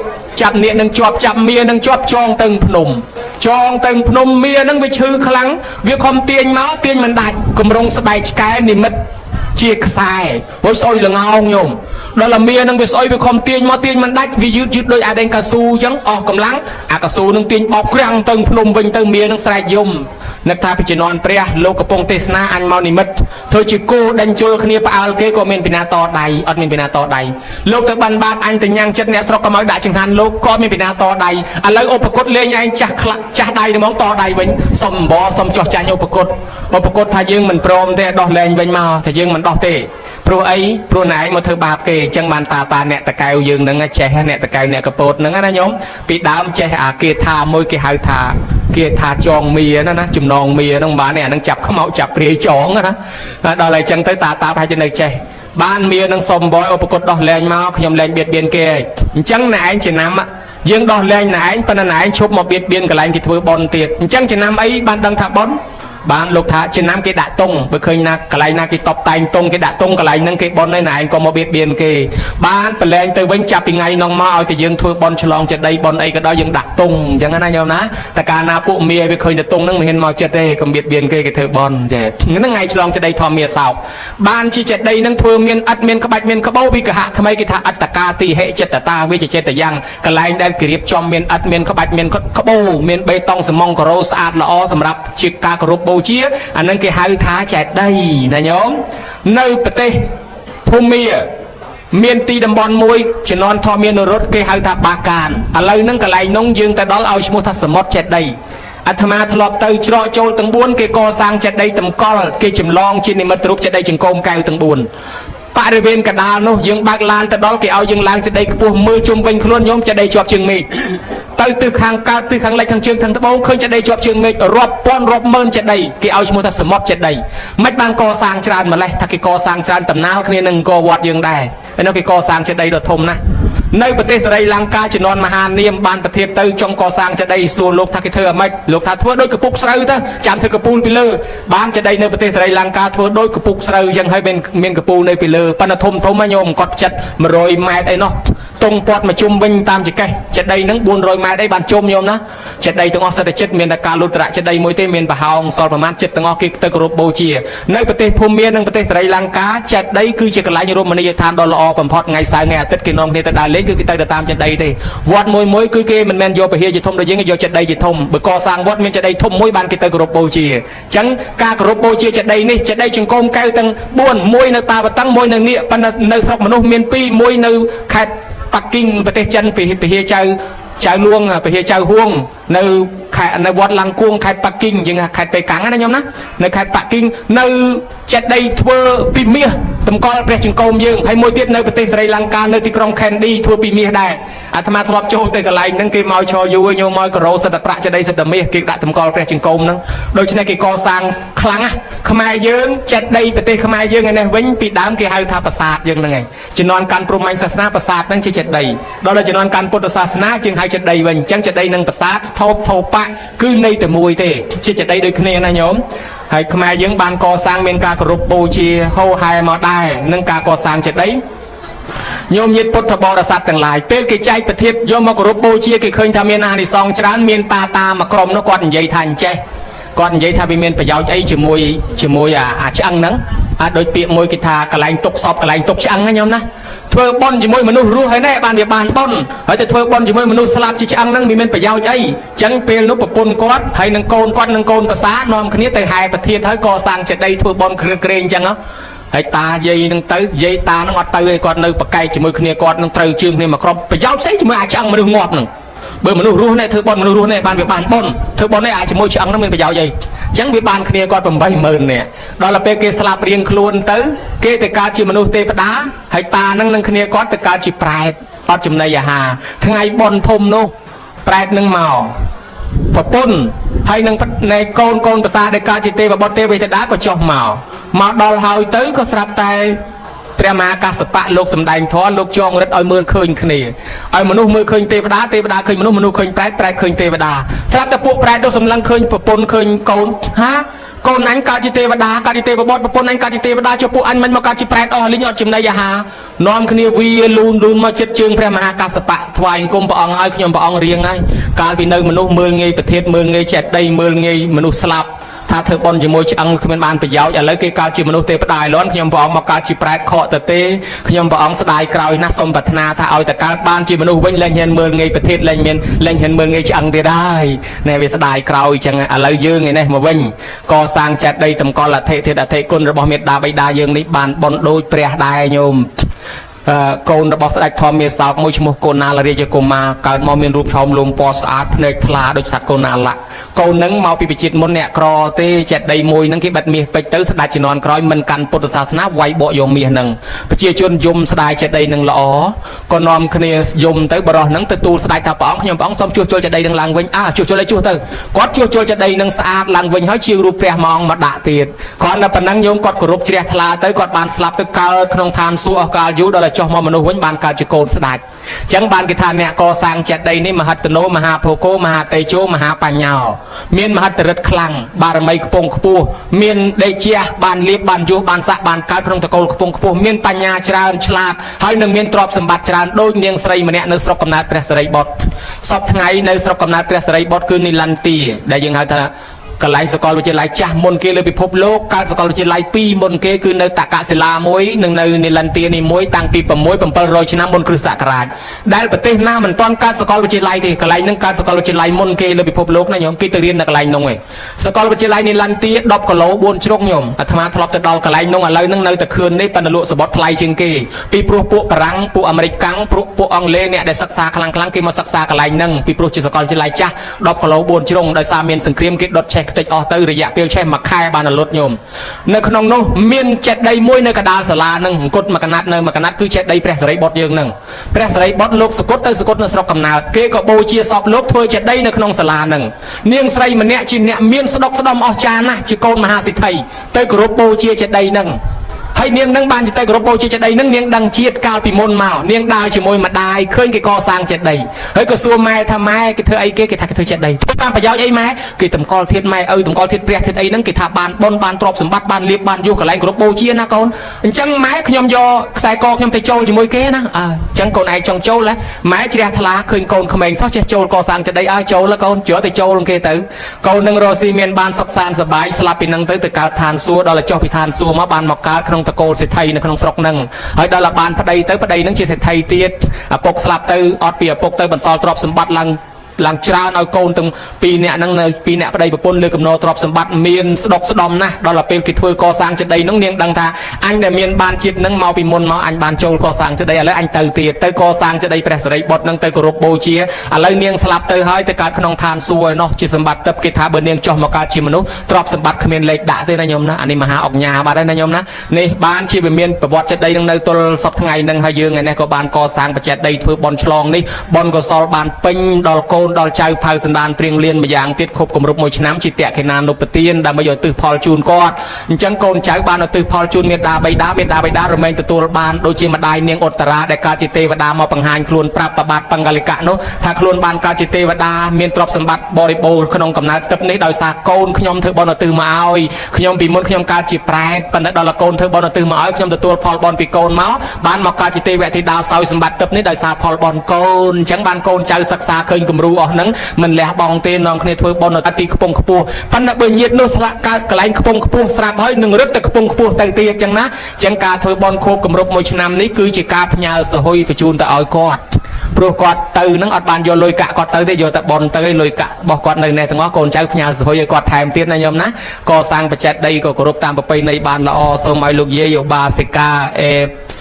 នឹងជាប់ចាប់មានឹងជាប់ចងទៅភ្នំមានឹងវាឈឺខ្លាំងវាខំទាញមកទាញមិនដាច់កម្រងស្បែកឆ្កែនិមិត្តជាខ្សែព្រោះស្អុយលងោងញោមដល់មានឹងវាស្អុយវាខំទាញមកទាញមិនដាច់វាយឺតដូចអាដេងកាស៊ូអញ្ចឹងអស់កម្លាំងអាកាស៊ូនឹងទាញបោកក្រាំងទៅភ្នំវិញទៅមានឹងស្រែកយំនឹកថាពីជំនាន់ព្រះលោកកំពុងទេសនាអញមកនិមិត្តធ្វើជាគោដេញជុលគ្នាផ្អើលគេក៏មានពីណាតដៃអត់មានពីណាតដៃលោកទៅបានបាបអញទៅញ៉ាំងចិត្តអ្នកស្រុកក៏មកដាក់ចង្ហាន់លោកក៏មានពីណាតដៃឥឡូវឧបគុតលេងឯងចាស់ដៃហ្មងតដៃវិញសុំអំបរសុំចោះចាញ់ឧបគុតថាយើងមិនព្រមទេដោះលែងវិញមកថាយើងមិនដោះទេព្រោះអីព្រោះណែឯងមកធ្វើបាបគេអញ្ចឹងបានតាអ្នកតកែវយើងហ្នឹងចេះអ្នកតកែវអ្នកកពតហ្នឹងណាញោមពីដើមចេះអាគាថាមួយគេហៅថាគេថាចងមាណាចំណងមាហ្នឹងបានអាហ្នឹងចាប់ខ្មោចចាប់ព្រាយចងណាដល់ហើយអញ្ចឹងទៅតាប្រហែលជានៅចេះបានមានឹងសុំបយឧបគុតដោះលែងមកខ្ញុំលែងបៀតបៀនគេអញ្ចឹងណែឯងចំណាំយើងដោះលែងណែឯងប៉ុន្តែណែឯងឈប់មកបៀតបៀនកន្លែងគេធ្វើបន់ទៀតអញ្ចឹងចំណាំអីបានដឹងថាបន់ បានលោកថាចំណាំគេដាក់តុងបើឃើញណាកន្លែងណាគេតបតែងតុងគេដាក់តុងកន្លែងហ្នឹងគេបន់ឯណែឯងក៏មកបៀតបៀនគេបានប្រឡែងទៅវិញចាប់ពីថ្ងៃនោះមកឲ្យតែយើងធ្វើបន់ឆ្លងចេតិយបន់អីក៏ដោយយើងដាក់តុងអញ្ចឹងណាញោមណាតែកាលណាពួកមីវាឃើញតែតុងហ្នឹងមិនហ៊ានមកចិត្តទេកុំបៀតបៀនគេធ្វើបន់ចេះហ្នឹងថ្ងៃឆ្លងចេតិយធម្មាសោកបានជាចេតិយហ្នឹងធ្វើមានឥដ្ឋមានក្បាច់មានក្បោវិកហៈថ្មីគេថាអត្តកាទីហេចិត្តតាវិជ្ជចេតយ៉ាងកន្លែងដែលគេរៀបចំមានឥដ្ឋមានក្បាច់មានក្បោមានបេតុងសំងការ៉ូស្អាតល្អសម្រាប់ជាការគោរពបូជាអាហ្នឹងគេហៅថាចេតិយណាញោមនៅប្រទេសភូមាមានទីតំបន់មួយជំនាន់ធម្មមានរត់គេហៅថាបាកានឥឡូវហ្នឹងកន្លែងនោះយើងទៅដល់ឲ្យឈ្មោះថាសមុទ្រចេតិយអាត្មាធ្លាប់ទៅច្រកចូលទាំង4គេកសាងចេតិយតម្កល់គេចម្លងជានិមិត្តរូបចេតិយចង្គមកែវទាំង4បរិវេណកដាលនោះយើងបើកឡានទៅដល់គេឲ្យយើងឡើងចេតិយខ្ពស់មើលជុំវិញខ្លួនញោមចេតិយជាប់ជើងមេឃទៅទិសខាងកើតទិសខាងលិចខាងជើងខាងត្បូងឃើញចេតិយជាប់ជើងមេឃរាប់ពាន់រាប់ម៉ឺនចេតិយគេឲ្យឈ្មោះថាសមុទ្រចេតិយមិនបានកសាងច្រើនម្លេះថាគេកសាងច្រើនតំណាលគ្នានឹងអង្គរវត្តយើងដែរហើយនោះគេកសាងចេតិយដ៏ធំណាស់នៅប្រទេសសេរីលង្កាជំនាន់មហានាមបានប្រធានទៅចង់កសាងចេតិយសួរលោកថាគេធ្វើអ្មេចលោកថាធ្វើដូចកពុកស្រូវទៅចាំធ្វើកពូលពីលើបានចេតិយនៅប្រទេសសេរីលង្កាធ្វើដូចកពុកស្រូវអញ្ចឹងហើយមានកពូលនៅពីលើប៉ុន្តែធំហ្នឹងញោមកត់ចិត្ត100ម៉ែត្រអីនោះតុងពាត់មកជុំវិញតាមចកេះចេតិយហ្នឹង400ម៉ែត្រអីបានជុំញោមណាចេតិយទាំងអស់សិតតែចិត្តមានតែការលុត្រៈចេតិយមួយទេមានប្រហោងសល់ប្រមាណចិត្តទាំងអស់គេទៅគោរពបូជានៅប្រទេសភូមានិងប្រទេសសេរីលង្កាចេតិយគឺជាកន្លែងរមណីយដ្ឋានដ៏ល្អបំផុតថ្ងៃសៅរ៍ថ្ងៃអាទិត្យគេនាំគ្នាទៅដើរលេងគឺគេទៅតាមចេតិយទេវត្តមួយគឺគេមិនមែនយកពហិជាធំដូចយើងគេយកចេតិយជាធំបើកសាងវត្តមានចេតិយធំមួយបានគេទៅគោរពបូជាអញ្ចឹងការគោរពបូជាចេតិយនេះចេតិយចង្គមកែវទាំង4មួយនៅតាវតឹងមួយនៅនៀកប៉ុន្តែនៅស្រុកមនុស្សមាន2មួយនៅខេត្តប៉ាគីងប្រទេសចិនពហិចៅលួងពហិចៅហួងនៅវត្តឡាំងគួងខេត្តប៉ាគីងយើងខេត្តប៉េកាំងណាញោមណានៅខេត្តប៉ាគីងនៅចេតិយធ្វើពីមាសតម្កល់ព្រះចង្កូមយើងហើយមួយទៀតនៅប្រទេសសេរីលង្កានៅទីក្រុង Kandy ធ្វើពីមាសដែរអាត្មាធ្លាប់ចូលទៅកន្លែងហ្នឹងគេមកឈរយូរញោមមកការ៉ូសិតតែប្រាក់ចេតិយសិតតែមាសគេដាក់តម្កល់ព្រះចង្កូមហ្នឹងដូច្នេះគេកសាងខ្លាំងណាស់ខ្មែរយើងចេតិយប្រទេសខ្មែរយើងឯនេះវិញពីដើមគេហៅថាប្រាសាទយើងហ្នឹងឯងជំនាន់កាន់ព្រហ្មញ្ញសាសនាប្រាសាទហ្នឹងជាចេតិយដល់ជំនាន់កាន់ពុទ្ធសាសនាយើងហៅចេតិយវិញអញ្ចឹងចេតិយនិងប្រាសាទស្ថោបថោបៈគឺនៃតែមួយទេជាចេតិយដូចគ្នាណាញោមហើយខ្មែរយើងបានកសាងមានការគោរពបូជាហូហែមកដែរនឹងការកសាងចេតិយញោមញាតិពុទ្ធបរិស័ទទាំងឡាយពេលគេចែកប្រធានយកមកគោរពបូជាគេឃើញថាមានអានិសង្សច្រើនមានតាមួយក្រុមនោះគាត់និយាយថាអញ្ចេះគាត់និយាយថាវាមានប្រយោជន៍អីជាមួយអាឆ្អឹងហ្នឹងដូចពាក្យមួយគេថាកន្លែងទុកសពកន្លែងទុកឆ្អឹងណាញោមណាធ្វើបន់ជាមួយមនុស្សរស់ហើយណែបានវាបានបន់ហើយទៅធ្វើបន់ជាមួយមនុស្សស្លាប់ជាឆ្អឹងហ្នឹងវាមានប្រយោជន៍អីអញ្ចឹងពេលនោះប្រពន្ធគាត់ហើយនឹងកូនគាត់នឹងកូនប្រសានាំគ្នាទៅហែប្រធានហើយកសាងចេតិយធ្វើបន់គ្រឿក្រែងអញ្ចឹងហើយតាយាយនឹងទៅយាយតានឹងអត់ទៅឯគាត់នៅប្រកែកជាមួយគ្នាគាត់នឹងត្រូវជើងគ្នាមកក្រុមប្រយោជន៍ផ្សេងជាមួយអាចឆ្អឹងមនុស្សងាប់ហ្នឹងបើមនុស្សរស់នេះធ្វើបន់មនុស្សរស់នេះបានវាបានបន់ធ្វើបន់នេះអាចជាមួយឆ្អឹងហ្នឹងមានប្រយោជន៍អីអញ្ចឹងវាបានគ្នាគាត់80000នាក់ដល់ពេលគេស្លាប់រៀងខ្លួនទៅគេទៅកើតជាមនុស្សទេវតាហើយតានឹងនឹងគ្នាគាត់ទៅកើតជាប្រែតអត់ចំណីអាហារថ្ងៃបន់ធំនោះប្រែតនឹងមកប្រពន្ធហើយនឹងនៃកូនប្រសាដែលកើតជាទេវបុត្រទេវតាក៏ចុះមកដល់ហើយទៅក៏ស្រាប់តែព្រះមហាកាសបៈលោកសំដែងធម៌លោកចងរិទ្ធឲ្យមើលឃើញគ្នាឲ្យមនុស្សមើលឃើញទេវតាឃើញមនុស្សឃើញប្រែតឃើញទេវតាស្រាប់តែពួកប្រែតនោះសម្លឹងឃើញប្រពន្ធឃើញកូនកូនអញកើតជាទេវតាកើតជាទេវបុត្រប្រពន្ធអញកើតជាទេវតាចុះពួកអញមិនមកកើតជាប្រែតអស់លីងអត់ចំណីអាហារនាំគ្នាវាលូនមកចិត្តជើងព្រះមហាកាសបៈថ្វាយអង្គមព្រះអង្គឲ្យខ្ញុំព្រះអង្គរៀងហើយកាលពីនៅមនុស្សមើលងាយប្រធានមើលងាយចេតិយមើលងាយមនុស្សស្លាប់ថាធ្វើបន់ជាមួយឆ្អឹងគ្មានបានប្រយោជន៍ឥឡូវគេកើតជាមនុស្សទេវតាលន់ខ្ញុំព្រះអង្គមកកើតជាប្រែតខកទៅទេខ្ញុំព្រះអង្គស្ដាយក្រោយណាស់សូមប្រាថ្នាថាឲ្យតែកើតបានជាមនុស្សវិញលែងហ៊ានមើលងាយប្រធានលែងហ៊ានមើលងាយឆ្អឹងទៀតហើយណែវាស្ដាយក្រោយអញ្ចឹងឥឡូវយើងឯនេះមកវិញកសាងចេតិយតម្កល់អធិធិអធិគុណរបស់មេត្តាបិតាយើងនេះបានបន់ដូចព្រះដែរញោមកូនរបស់ស្ដេចធម្មមាសោកមួយឈ្មោះកូណាលរាជកុមារកើតមកមានរូបថោមលំពណ៌ស្អាតភ្នែកថ្លាដូចសត្វកូណាលៈកូននឹងមកពីប្រជាជាតិមុនអ្នកក្រទេចេតិយមួយនឹងគេបិទមាសពេជ្រទៅស្ដេចជំនាន់ក្រោយមិនកាន់ពុទ្ធសាសនាវាយបកយកមាសនឹងប្រជាជនយំស្ដាយចេតិយនឹងល្អក៏នាំគ្នាយំទៅបរោះនឹងទៅទូលស្ដេចថាព្រះអង្គខ្ញុំព្រះអង្គសូមជួសជុលចេតិយនឹងឡើងវិញជួសជុលឲ្យជួសទៅគាត់ជួសជុលចេតិយនឹងស្អាតឡើងវិញហើយជាងរូបព្រះម៉ោងមកដាក់ទៀតគ្រាន់តែប៉ុណ្ណឹងញោមគាត់គោរពជ្រះថ្លាទៅគាត់បានស្លាប់ទៅកើតក្នុងឋានសួគ៌អស់កាលយូរដល់ ចុះមកមនុស្សវិញបានកើតជាកូនស្ដេចចឹងបានគេថាអ្នកកសាងចេតិយនេះមហិតនោមហាភោគោមហាតេជោមហាបញ្ញោមានមហិទ្ធិឫទ្ធិខ្លាំងបារមីខ្ពង់ខ្ពស់មានដេជះបានលៀបបានយុះបានស័កបានកើតក្នុងតកូលខ្ពង់ខ្ពស់មានបញ្ញាច្រើនឆ្លាតហើយនឹងមានទ្រព្យសម្បត្តិច្រើនដូចនាងស្រីម្នាក់នៅស្រុកកំណើតព្រះសិរីបុត្រសពថ្ងៃនៅស្រុកកំណើតព្រះសិរីបុត្រគឺនីឡន្ទាដែលយើងហៅថាកន្លែងសាកលវិទ្យាល័យចាស់មុនគេលើពិភពលោកកើតសាកលវិទ្យាល័យ2មុនគេគឺនៅតកសិលាមួយនិងនៅនីឡន្ទានេះមួយតាំងពី6-700ឆ្នាំមុនគ្រិស្តសករាជដែលប្រទេសណាមិនទាន់កើតសាកលវិទ្យាល័យទេកន្លែងហ្នឹងកើតសាកលវិទ្យាល័យមុនគេលើពិភពលោកណាញោមគេទៅរៀននៅកន្លែងហ្នឹងឯងសាកលវិទ្យាល័យនីឡន្ទា10គីឡូ4ជ្រុងញោមអាត្មាធ្លាប់ទៅដល់កន្លែងហ្នឹងឥឡូវហ្នឹងនៅតែខឿននេះប៉ុន្តែលក់សបុតថ្លៃជាងគេពីព្រោះពួកបារាំងពួកអាមេរិកកាំងពួកអង់គ្លេសអ្នកដែលសិក្សាខ្លាំងគេមកសិក្សាកន្លែងហ្នឹងពីព្រោះជាសាកលវិទ្យាល័យចាស់10គីឡូ4ជ្រុងដោយសារមានសង្គ្រាមគេដុតឆេះខ្ទេចអស់ទៅរយៈពេលឆេះមួយខែបានលុតញោមនៅក្នុងនោះមានចេតិយមួយនៅកណ្ដាលសាលាហ្នឹងអង្គត់មួយកណាត់នៅមួយកណាត់គឺចេតិយព្រះសិរីបុត្រយើងហ្នឹងព្រះសិរីបុត្រលោកសគុតទៅសគុតនៅស្រុកកំណើតគេក៏បូជាសពលោកធ្វើចេតិយនៅក្នុងសាលាហ្នឹងនាងស្រីម្នាក់ជាអ្នកមានស្ដុកស្ដំអស្ចារ្យណាស់ជាកូនមហាសិទ្ធិទៅគោរពបូជាចេតិយហ្នឹងហើយនាងនឹងបានទៅគោរពបូជាចេតិយនឹងនាងដឹងជាតិកាលពីមុនមកនាងដើរជាមួយម្ដាយឃើញគេកសាងចេតិយហើយក៏សួរម៉ែថាម៉ែគេធ្វើអីគេថាគេធ្វើចេតិយធ្វើតាមប្រយោជន៍អីម៉ែគេតម្កល់ធាតុម៉ែឪតម្កល់ធាតុព្រះធាតុអីហ្នឹងគេថាបានបុណ្យបានទ្រព្យសម្បត្តិបានលៀបបានយុះកន្លែងគោរពបូជាណាកូនអញ្ចឹងម៉ែខ្ញុំយកខ្សែកខ្ញុំទៅចូលជាមួយគេណាអញ្ចឹងកូនឯងចង់ចូលម៉ែជ្រះថ្លាឃើញកូនក្មេងសោះចេះចូលកសាងចេតិយចូលកូនជ្រើទៅចូលគេទៅកូននឹងរស់ស៊ីមានបានសុខសាន្តសប្បាយស្លាប់ពីហ្នឹងទៅកើតឋានសួគ៌ដល់ចុះពីឋានសួគ៌មកបានមកកើតក្នុងតកូលសេដ្ឋីនៅក្នុងស្រុកហ្នឹងហើយដល់បានប្តីទៅប្តីហ្នឹងជាសេដ្ឋីទៀតឪពុកស្លាប់ទៅអត់ពីឪពុកទៅបន្សល់ទ្រព្យសម្បត្តិឡើងច្រើនឲ្យកូនទាំង2នាក់ហ្នឹងនៅ2នាក់ប្តីប្រពន្ធលើកំណោទ្រព្យសម្បត្តិមានស្ដុកស្ដំណាស់ដល់ពេលគេធ្វើកសាងចេតិយហ្នឹងនាងដឹងថាអញដែលមានបានជាតិហ្នឹងមកពីមុនមកអញបានចូលកសាងចេតិយឥឡូវអញទៅទៀតទៅកសាងចេតិយព្រះសិរីបុត្រហ្នឹងទៅគោរពបូជាឥឡូវនាងស្លាប់ទៅហើយទៅកើតក្នុងឋានសួគ៌ឯណោះជាសម្បត្តិទឹកគេថាបើនាងចុះមកកើតជាមនុស្សទ្រព្យសម្បត្តិគ្មានលេខដាក់ទេណាញោមណាអានេះមហាអុកញ៉ាបាត់ហើយណាញោមណានេះបានជាវាមានប្រវត្តិចេតិយហ្នឹងនៅទល់សពថ្ងៃហ្នឹងហើយយើងឯនេះក៏បានកសាងបច្ចេតិយធ្វើបន់ឆ្លងនេះបន់កុសលបានពេញដល់កូនដល់ចៅផៅសន្តានព្រៀងលៀនម្យ៉ាងទៀតគ្រប់គម្រប់មួយឆ្នាំជាតេខេណានុបទានដើម្បីឲ្យទិសផលជូនគាត់អញ្ចឹងកូនចៅបានឲ្យទិសផលជូនមេដាបៃតារមែងទទួលបានដូចជាម្ដាយនាងឧត្តរាដែលកើតជាទេវតាមកបង្ហាញខ្លួនប្រាប់ប្របាទបង្កលិកៈនោះថាខ្លួនបានកើតជាទេវតាមានទ្រព្យសម្បត្តិបរិបូរណ៍ក្នុងកំណើតទឹកនេះដោយសារកូនខ្ញុំធ្វើបុណ្យឧទ្ទិសមកឲ្យខ្ញុំពីមុនខ្ញុំកើតជាប្រែតប៉ុន្តែដល់កូនធ្វើបុណ្យឧទ្ទិសមកឲ្យខ្ញុំទទួលផលបុណ្យពីកូនមកបានមកកើតជាទេវធីតាសោយសម្បត្តិទឹកនេះដោយសារផលបុណ្យកូនអញ្ចឹងបានកូនចៅសិក្សាឃើញគំរូអស់ហ្នឹងមិនលះបង់ទេនាំគ្នាធ្វើបុណ្យនៅទីខ្ពង់ខ្ពស់ប៉ុន្តែបើញាតិនោះស្លាប់កើតកន្លែងខ្ពង់ខ្ពស់ស្រាប់ហើយនឹងរត់ទៅខ្ពង់ខ្ពស់ទៅទៀតអញ្ចឹងណាអញ្ចឹងការធ្វើបុណ្យខួបគម្រប់មួយឆ្នាំនេះគឺជាការផ្ញើសហុយបញ្ជូនទៅឲ្យគាត់ព្រោះគាត់ទៅនឹងអត់បានយកលុយកាក់គាត់ទៅទេយកតែបុណ្យទៅឲ្យលុយកាក់របស់គាត់នៅនេះទាំងអស់កូនចៅផ្ញើសហុយឲ្យគាត់ថែមទៀតណាញោមណាកសាងបច្ចេតិយក៏គោរពតាមប្រពៃណីបានល្អសូមឲ្យលោកយាយឧបាសិកា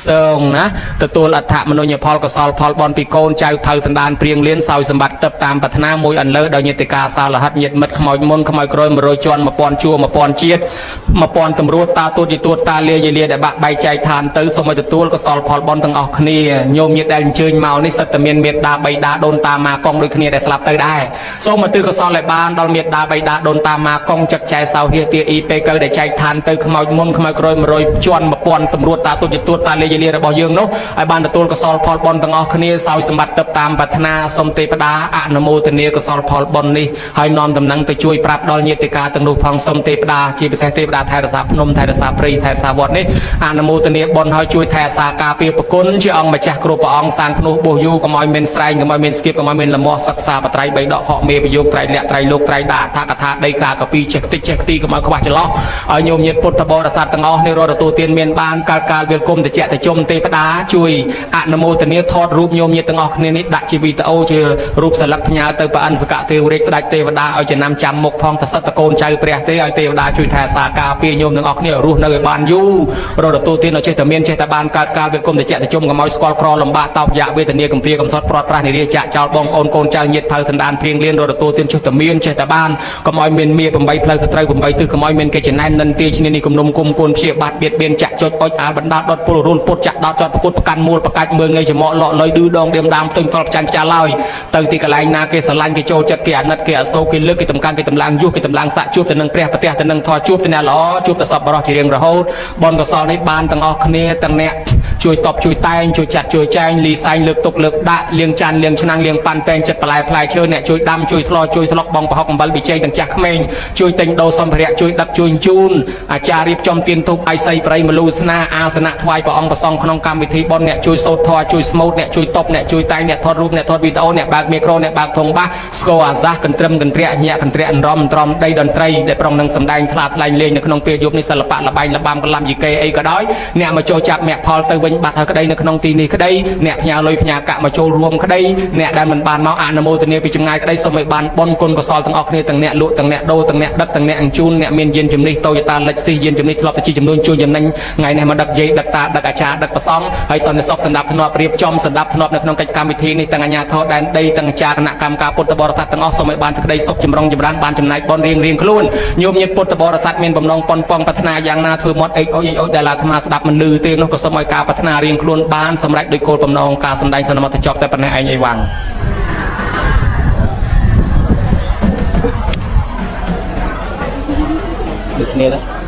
សើងណាទទួលអត្ថមនោញ្ញផលកុសលផលបុណ្យពីកូនចៅផៅសន្តានព្រៀងលៀនសោយសម្បត្តិទឹកតាមប្រាថ្នាមួយអន្លើដោយញាតិកាសាលហិតញាតិមិត្តខ្មោចមុនខ្មោចក្រោយ100ជាន់1000ជួរ1000ជាតិ1000តម្រួតតាទូតយទួតតាលាយលាដែលបាក់បែកចែកឋានទៅសូមឲ្យទទួលកុសលផលបុណ្យទាំងអស់គ្នាញោមញាតិដែលអញ្ជើញមកនេះសិតតែមានមេត្តាបៃតាដូនតាម៉ាកងដូចគ្នាដែលស្លាប់ទៅដែរសូមឲ្យទិកុសលឲ្យបានដល់មេត្តាបៃតាដូនតាម៉ាកងចិត្តចែសោហៀទាអ៊ីពេកើដែលចែកឋានទៅខ្មោចមុនខ្មោចក្រោយ100ជាន់1000តម្រួតតាទូតយទួតតាលាយលារបស់យើងនោះឲ្យបានទទួលកុសលផលបុណ្យទាំងអស់គ្នាសោយសម្បត្តិទៅតាមប្រាថ្នាសូមទេវតាអនុមោទនាកុសលផលបុណ្យនេះហើយនាំដំណឹងទៅជួយប្រាប់ដល់ញាតិកាទាំងនោះផងសូមទេវតាជាពិសេសទេវតាថែរក្សាភ្នំថែរក្សាព្រៃថែរក្សាវត្តនេះអនុមោទនាបុណ្យហើយជួយថែរក្សាការពារប្រគុណជាអង្គម្ចាស់គ្រប់ព្រះអង្គសានភ្នោះបោះយូកុំឲ្យមានស្រែងកុំឲ្យមានស្គៀបកុំឲ្យមានលំមាស់សិក្សាបត្រៃ3ដកហកមេប្រយោគត្រៃលក្ខត្រៃលោកត្រៃតាអថាកថាដីកាកពីចេះខ្ទេចចេះខ្ទីកុំឲ្យខ្វះចន្លោះឲ្យញោមញាតិពុទ្ធបរិស័ទទាំងអស់នេះរត់ទទួលទានមានបានកាលវាលគុំតិចតិជុំទេវតាជួយអនុមោទនាថតរូបញោមញាតិទាំងអស់គ្នានេះដាក់ជាវីដេអូជារូបសិលឹកផ្ញើទៅព្រះអិនសកៈទេវរាជស្ដេចទេវតាឲ្យចំណាំចាំមុខផងតសិតតកូនចៅព្រះទេឲ្យទេវតាជួយថែសាការពារញោមទាំងអស់គ្នារស់នៅឲ្យបានយូររត់ទទួលទានឲ្យចេះតែមានចេះតែបានកើតកាលវាលគុំតិចតិជុំកុំឲ្យស្គាល់ក្រលំបាកតោកយ៉ាវេទនាកំព្រាកំ កំសត់ប្រត់ប្រាស់នារីចាក់ចោលបងប្អូនកូនចៅញាតិផៅសណ្ដានព្រៀងលៀនរត់ទទួលទានចុះតែមានចេះតែបានកុំឲ្យមានមា8ផ្លូវសត្រូវ8ទិសកុំឲ្យមានកិច្ចណែននិន្ទាឈ្នានីគំនុំគុំគួនព្យាបាទបៀតបៀនចាក់ចុចអុចអាលបណ្ដាដុតពលរុនពុតចាក់ដោតចោតប្រកួតប្រកាន់មូលប្រកាច់មើងងាយច្រមុកលក់លុយឌឺដងឌៀមដាមផ្ទុំថលផ្ចាញ់ចាឡើយទៅទីកន្លែងណាគេស្រឡាញ់គេចូលចិត្តគេអាណិតគេអសូរគេលើកគេតំកាន់គេតំឡាងយុះគេតំឡាងសាក់ជួបទៅនឹងព្រះប្រទេសទៅនឹងធរជួបទៅអ្នកល្អជួបទៅសពបរោះជារៀងរហូតបនកសលនេះបានទាំងអស់គ្នាទាំងអ្នកជួយតបជួយតែងជួយចាត់ជួយចែងលីសែងលើកទុកលើកដាក់លៀងចានលៀងឆ្នាំងលៀងប៉ាន់តែងចិត្តបន្លែផ្លែឈើអ្នកជួយដាំជួយស្លជួយស្លុកបងប្រហុកអំបិលប៊ីចេងទាំងចាស់ក្មេងជួយទិញដូរសម្ភារៈជួយដឹកជួយជូនអាចារ្យរៀបចំទានទុកអាយស័យប្រៃមលូស្នាអាសនៈថ្វាយព្រះអង្គប្រសងក្នុងកម្មវិធីបុណ្យអ្នកជួយសូត្រធម៌ជួយស្មូតអ្នកជួយតបអ្នកជួយតែងអ្នកថតរូបអ្នកថតវីដេអូអ្នកបើកមីក្រូអ្នកបើកធុងបាសស្គរអាសាសកន្ទ្រឹមកន្ទ្រាក់ញាក់កន្ទ្រាក់អន្រំត្រំដីតន្ត្រីដែលប្រងនឹងសម្ដែងថ្លាថ្លែងលេងនៅក្នុងពេលយប់នេះសិល្បៈលបែងលបាំកលាំយីកេអីក៏ដោយអ្នកមកចូលចាប់មាក់ផលទៅវិញបាត់ហើយក្តីនៅក្នុងទីនេះក្តីអ្នកផ្ញើលុយផ្ញើកាក់មកចូលរួមក្តីអ្នកដែលមិនបានមកអនុមោទនាពីចម្ងាយក្តីសូមឲ្យបានបុណ្យគុណកុសលទាំងអស់គ្នាទាំងអ្នកលក់ទាំងអ្នកដូរទាំងអ្នកដឹកទាំងអ្នកអញ្ជូនអ្នកមានយានជំនិះតូយតាលិចស៊ីយានជំនិះធ្លាប់តែជាចំនួនជួយចំណេញថ្ងៃនេះមកដឹកយាយដឹកតាដឹកអាចារ្យដឹកប្រសងហើយសន្តិសុខសម្ដាប់ធ្នាប់រៀបចំសម្ដាប់ធ្នាប់នៅក្នុងកិច្ចកម្មវិធីនេះទាំងអាជ្ញាធរដែនដីទាំងអាចារ្យគណៈកម្មការពុទ្ធបរិស័ទទាំងអស់សូមឲ្យបានសេចក្តីសុខចម្រុងចម្រើនបានចំណែកបុណ្យរៀងខ្លួនញោមញាតិពុទ្ធបរិស័ទមានបំណងប៉ុនប៉ងប្រាថ្នាយ៉ាងណាធ្វើមាត់អេចអូចអេចអូចដែលអាត្មាស្ដាប់មិនឮទេនោះក៏សូមឲ្យការប្រាថ្នារៀងខ្លួនបានសម្រេចដោយគោលបំណងការសម្ដែងសន្មតចប់តែប៉ុណ្ណេះឯងអីវ៉ាំងដូចគ្នាទេ